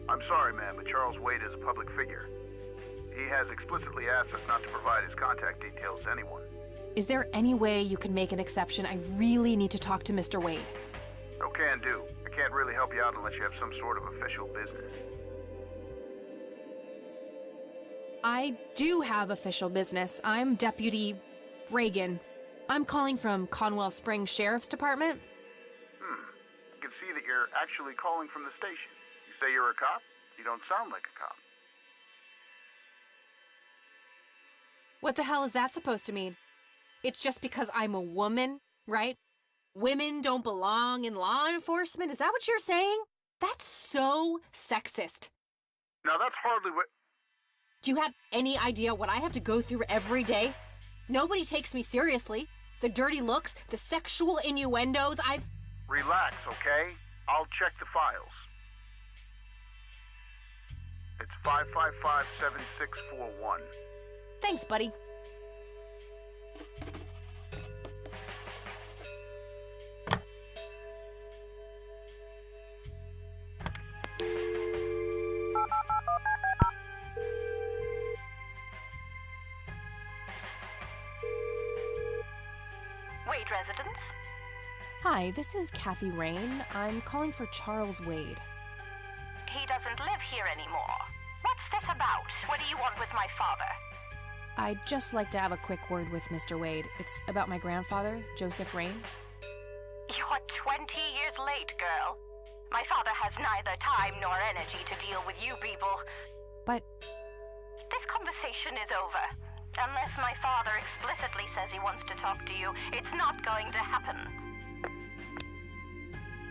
I'm sorry, ma'am, but Charles Wade is a public figure. He has explicitly asked us not to provide his contact details to anyone. Is there any way you can make an exception? I really need to talk to Mr. Wade. No can do. I can't really help you out unless you have some sort of official business. I do have official business. I'm Deputy Reagan. I'm calling from Conwell Springs Sheriff's Department. I can see that you're actually calling from the station. You say you're a cop? You don't sound like a cop. What the hell is that supposed to mean? It's just because I'm a woman, right? Women don't belong in law enforcement? Is that what you're saying? That's so sexist. Now that's hardly what... Do you have any idea what I have to go through every day? Nobody takes me seriously. The dirty looks, the sexual innuendos, Relax, okay? I'll check the files. It's 555-7641. Thanks, buddy. Wade residence? Hi, this is Kathy Rain. I'm calling for Charles Wade. He doesn't live here anymore. What's this about? What do you want with my father? I'd just like to have a quick word with Mr. Wade. It's about my grandfather, Joseph Rain. You're 20 years late, girl. My father has neither time nor energy to deal with you people. But this conversation is over. Unless my father explicitly says he wants to talk to you, it's not going to happen.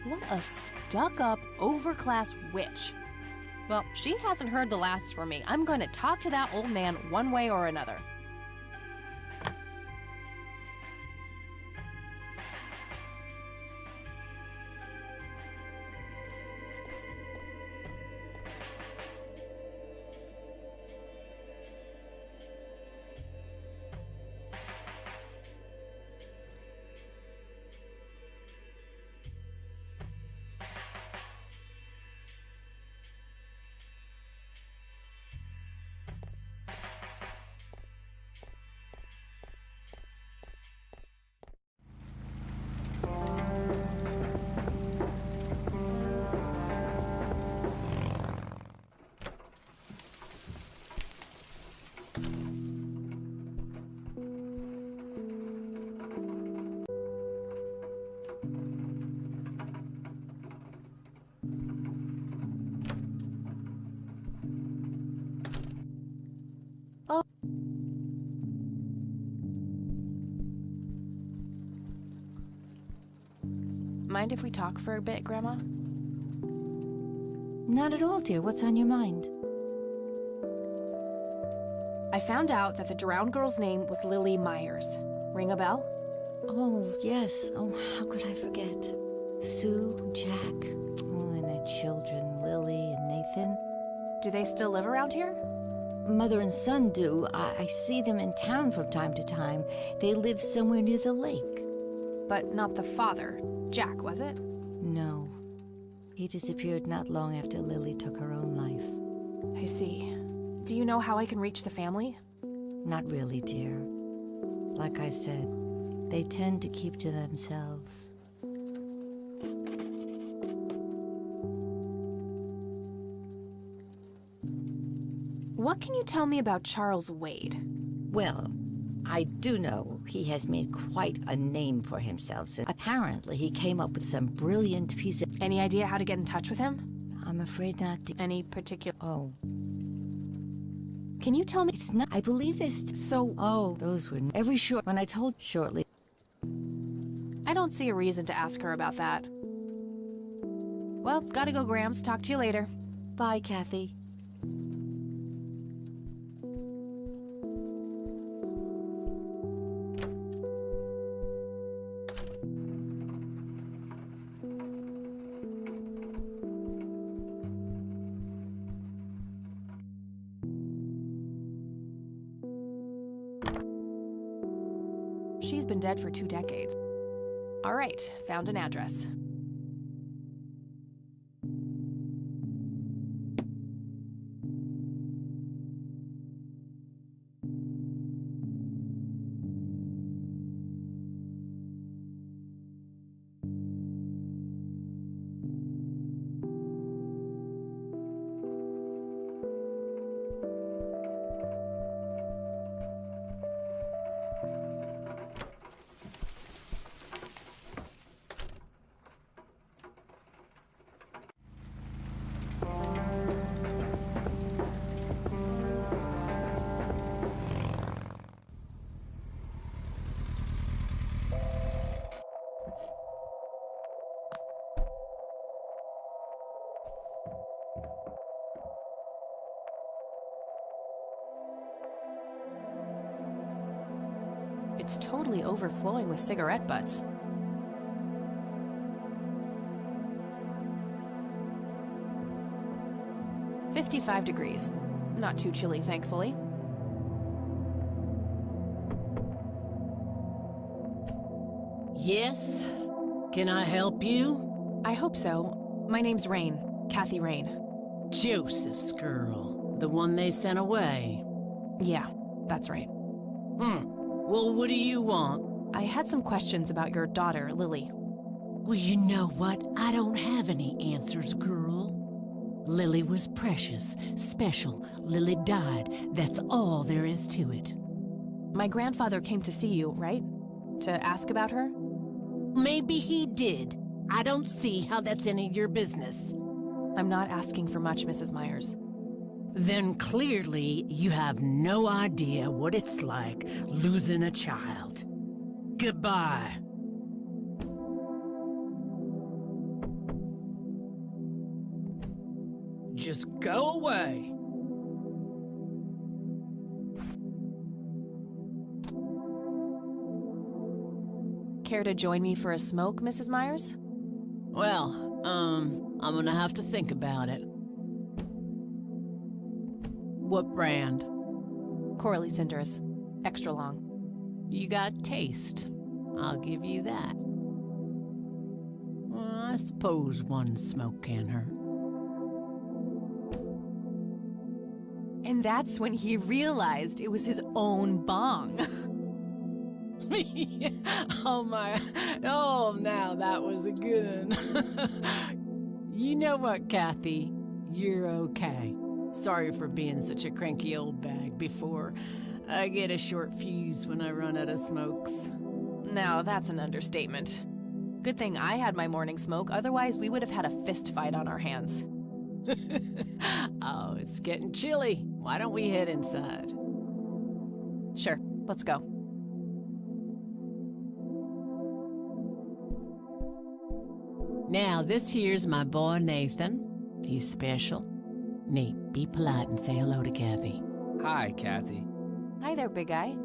what a stuck-up, overclass witch. Well, she hasn't heard the last from me. I'm going to talk to that old man one way or another. Mind if we talk for a bit, Grandma? Not at all, dear. What's on your mind? I found out that the drowned girl's name was Lily Myers. Ring a bell? Oh, yes. Oh, how could I forget? Sue, Jack, and their children, Lily and Nathan. Do they still live around here? Mother and son do. I see them in town from time to time. They live somewhere near the lake. But not the father. Jack, was it? No. He disappeared not long after Lily took her own life. I see. Do you know how I can reach the family? Not really, dear. Like I said, they tend to keep to themselves. What can you tell me about Charles Wade? Well, I do know he has made quite a name for himself. So apparently, he came up with some brilliant piece of... Any idea how to get in touch with him? I'm afraid not. Any particular... Oh. Can you tell me... It's not... I believe this... So... Oh, those were... Every short... When I told shortly... I don't see a reason to ask her about that. Well, gotta go, Grams. Talk to you later. Bye, Kathy. She's been dead for 2 decades. All right, found an address. It's totally overflowing with cigarette butts. "55 degrees. Not too chilly, thankfully. Yes? Can I help you? I hope so. My name's Rain. Kathy Rain. Joseph's girl. The one they sent away. Yeah, that's right. Well, what do you want? I had some questions about your daughter, Lily. Well, you know what? I don't have any answers, girl. Lily was precious, special. Lily died. That's all there is to it. My grandfather came to see you, right? To ask about her? Maybe he did. I don't see how that's any of your business. I'm not asking for much, Mrs. Myers. Then clearly you have no idea what it's like losing a child. Goodbye. Just go away. Care to join me for a smoke, Mrs. Myers? Well, I'm gonna have to think about it. What brand? Coralie Cinders. Extra long. You got taste. I'll give you that. Well, I suppose one smoke can't hurt. And that's when he realized it was his own bong. Oh my, oh now that was a good one. You know what, Kathy? You're okay. Sorry for being such a cranky old bag before. I get a short fuse when I run out of smokes. Now that's an understatement. Good thing I had my morning smoke, otherwise we would have had a fist fight on our hands. Oh, it's getting chilly. Why don't we head inside? Sure, let's go. Now, this here's my boy Nathan. He's special. Nate, be polite and say hello to Kathy. Hi, Kathy. Hi there, big guy.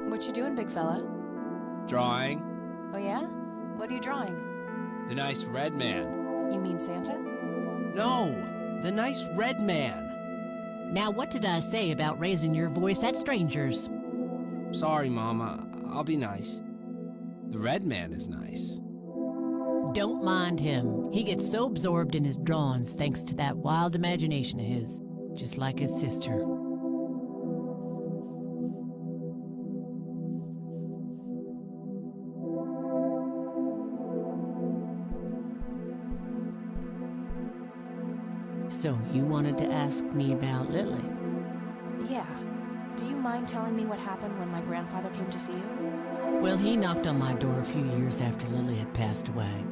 What you doing, big fella? Drawing. Oh yeah? What are you drawing? The nice red man. You mean Santa? No! The nice red man! Now, what did I say about raising your voice at strangers? Sorry, Mama. I'll be nice. The red man is nice. Don't mind him. He gets so absorbed in his drawings thanks to that wild imagination of his, just like his sister. So, you wanted to ask me about Lily? Yeah. Do you mind telling me what happened when my grandfather came to see you? Well, he knocked on my door a few years after Lily had passed away.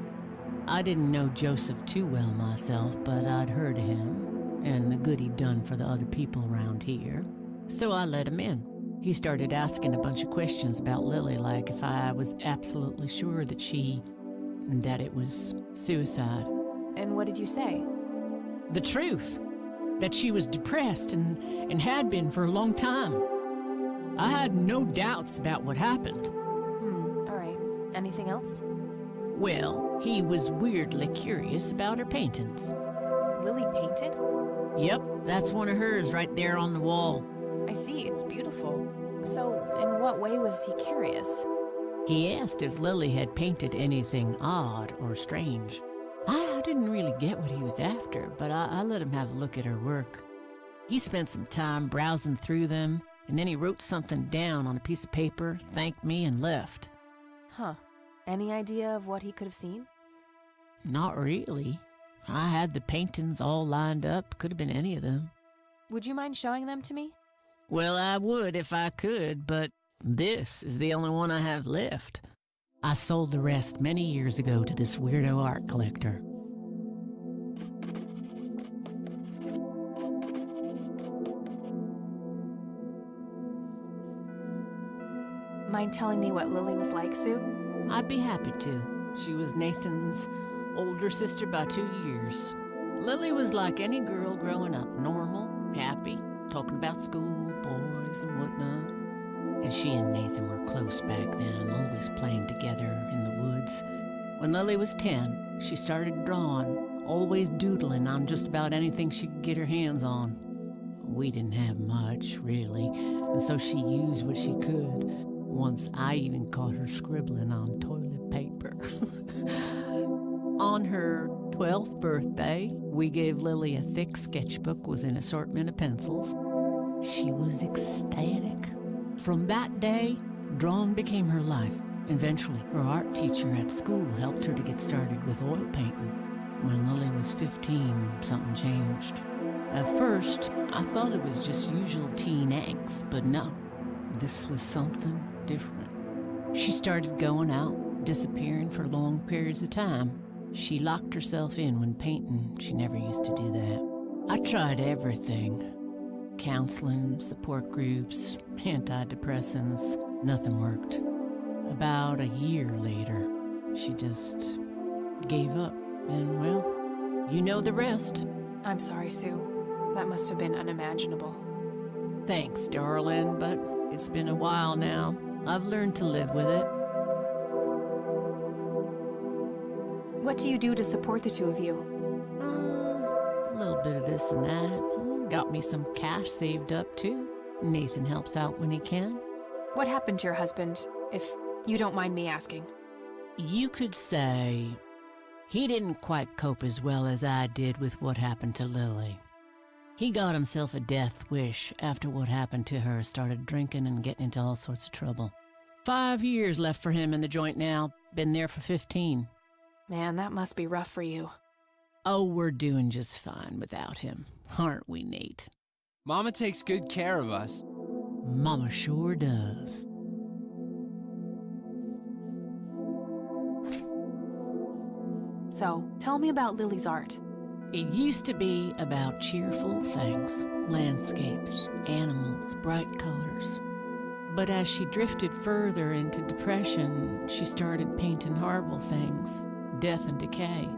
I didn't know Joseph too well myself, but I'd heard of him and the good he'd done for the other people around here. So I let him in. He started asking a bunch of questions about Lily, like if I was absolutely sure that it was suicide. And what did you say? The truth. That she was depressed and had been for a long time. I had no doubts about what happened. All right. Anything else? Well, he was weirdly curious about her paintings. Lily painted? Yep, that's one of hers right there on the wall. I see, it's beautiful. So, in what way was he curious? He asked if Lily had painted anything odd or strange. I didn't really get what he was after, but I let him have a look at her work. He spent some time browsing through them, and then he wrote something down on a piece of paper, thanked me, and left. Huh. Any idea of what he could have seen? Not really. I had the paintings all lined up. Could have been any of them. Would you mind showing them to me? Well, I would if I could, but this is the only one I have left. I sold the rest many years ago to this weirdo art collector. Mind telling me what Lily was like, Sue? I'd be happy to. She was Nathan's Older sister by 2 years. Lily was like any girl growing up, normal, happy, talking about school, boys, and whatnot. And she and Nathan were close back then, always playing together in the woods. When Lily was 10, she started drawing, always doodling on just about anything she could get her hands on. We didn't have much, really, and so she used what she could. Once I even caught her scribbling on toilet paper. On her 12th birthday, we gave Lily a thick sketchbook with an assortment of pencils. She was ecstatic. From that day, drawing became her life. Eventually, her art teacher at school helped her to get started with oil painting. When Lily was 15, something changed. At first, I thought it was just usual teen angst, but no, this was something different. She started going out, disappearing for long periods of time. She locked herself in when painting. She never used to do that. I tried everything. Counseling, support groups, antidepressants. Nothing worked. About a year later, she just gave up. And, well, you know the rest. I'm sorry, Sue. That must have been unimaginable. Thanks, darling, but it's been a while now. I've learned to live with it. What do you do to support the two of you? A little bit of this and that. Got me some cash saved up, too. Nathan helps out when he can. What happened to your husband, if you don't mind me asking? You could say he didn't quite cope as well as I did with what happened to Lily. He got himself a death wish after what happened to her, started drinking and getting into all sorts of trouble. 5 years left for him in the joint now. Been there for 15. Man, that must be rough for you. Oh, we're doing just fine without him, aren't we, Nate? Mama takes good care of us. Mama sure does. So, tell me about Lily's art. It used to be about cheerful things, landscapes, animals, bright colors. But as she drifted further into depression, she started painting horrible things, death and decay.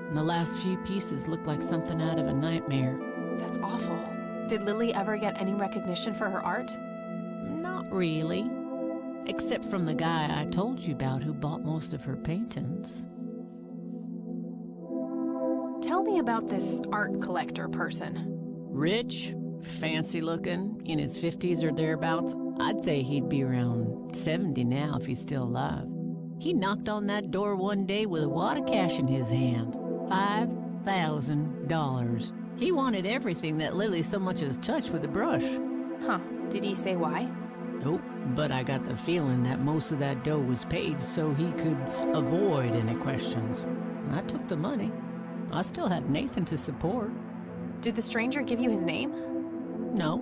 And the last few pieces looked like something out of a nightmare. That's awful. Did Lily ever get any recognition for her art? Not really. Except from the guy I told you about who bought most of her paintings. Tell me about this art collector person. Rich, fancy looking, in his 50s or thereabouts. I'd say he'd be around 70 now if he's still alive. He knocked on that door one day with a wad of cash in his hand. $5,000. He wanted everything that Lily so much as touched with a brush. Huh. Did he say why? Nope, but I got the feeling that most of that dough was paid so he could avoid any questions. I took the money. I still had Nathan to support. Did the stranger give you his name? No.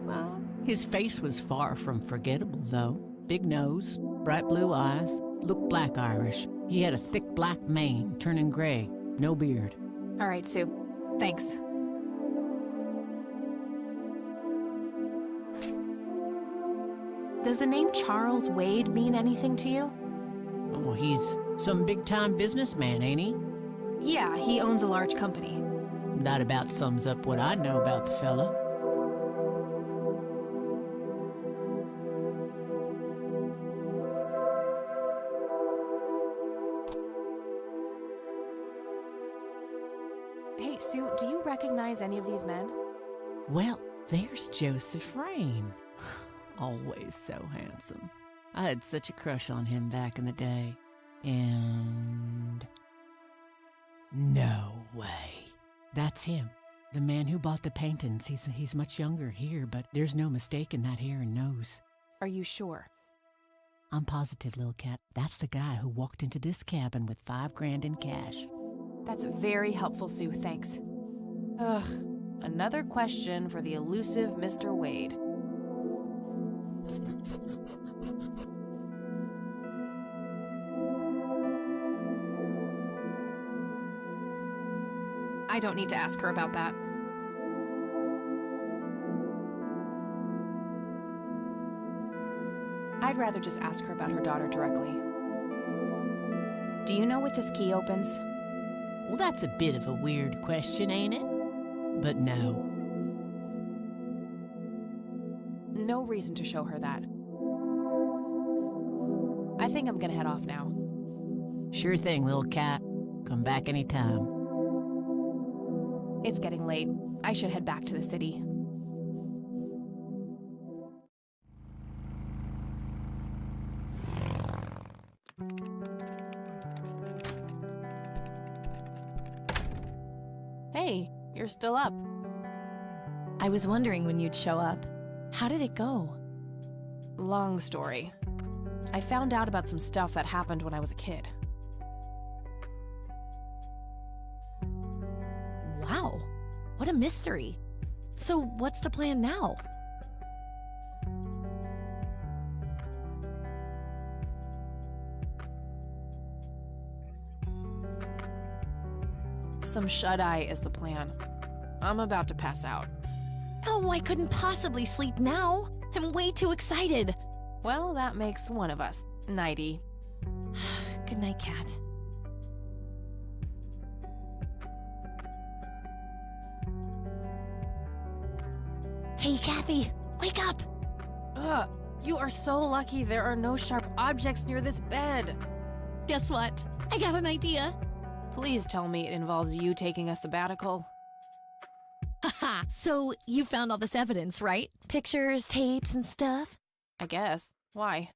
Well, his face was far from forgettable, though. Big nose, bright blue eyes, looked black Irish. He had a thick black mane, turning gray, no beard. All right, Sue. Thanks. Does the name Charles Wade mean anything to you? Oh, he's some big-time businessman, ain't he? Yeah, he owns a large company. That about sums up what I know about the fella. Hey, Sue, do you recognize any of these men? Well, there's Joseph Rain. Always so handsome. I had such a crush on him back in the day. And... no way. That's him. The man who bought the paintings. He's much younger here, but there's no mistaking that hair and nose. Are you sure? I'm positive, Lil Cat. That's the guy who walked into this cabin with $5,000 in cash. That's very helpful, Sue. Thanks. Ugh. Another question for the elusive Mr. Wade. I don't need to ask her about that. I'd rather just ask her about her daughter directly. Do you know what this key opens? Well, that's a bit of a weird question, ain't it? But no. No reason to show her that. I think I'm gonna head off now. Sure thing, little cat. Come back anytime. It's getting late. I should head back to the city. Hey, you're still up. I was wondering when you'd show up. How did it go? Long story. I found out about some stuff that happened when I was a kid. Wow, what a mystery. So what's the plan now? Some shut-eye is the plan. I'm about to pass out. Oh, I couldn't possibly sleep now. I'm way too excited. Well, that makes one of us. Nighty. Good night, Cat. Hey, Kathy, wake up! Ugh, you are so lucky there are no sharp objects near this bed. Guess what? I got an idea. Please tell me it involves you taking a sabbatical. Haha, so you found all this evidence, right? Pictures, tapes, and stuff? I guess. Why?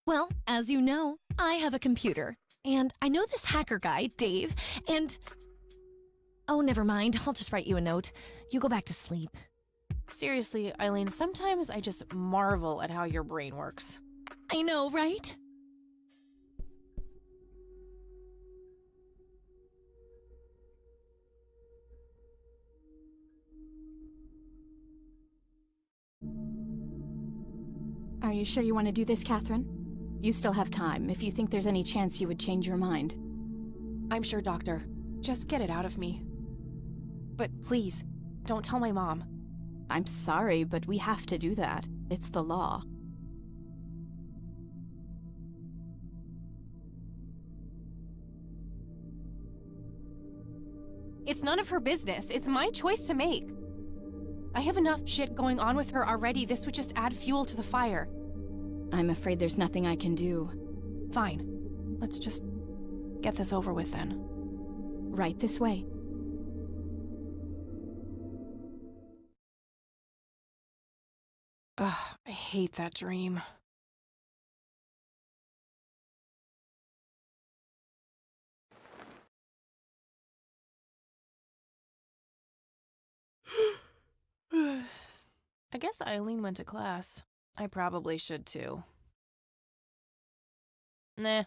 Well, as you know, I have a computer. And I know this hacker guy, Dave, and... Oh, never mind. I'll just write you a note. You go back to sleep. Seriously, Eileen, sometimes I just marvel at how your brain works. I know, right? Are you sure you want to do this, Catherine? You still have time, if you think there's any chance you would change your mind. I'm sure, Doctor. Just get it out of me. But please, don't tell my mom. I'm sorry, but we have to do that. It's the law. It's none of her business. It's my choice to make. I have enough shit going on with her already. This would just add fuel to the fire. I'm afraid there's nothing I can do. Fine. Let's just get this over with then. Right this way. Ugh, I hate that dream. I guess Eileen went to class. I probably should too. Nah,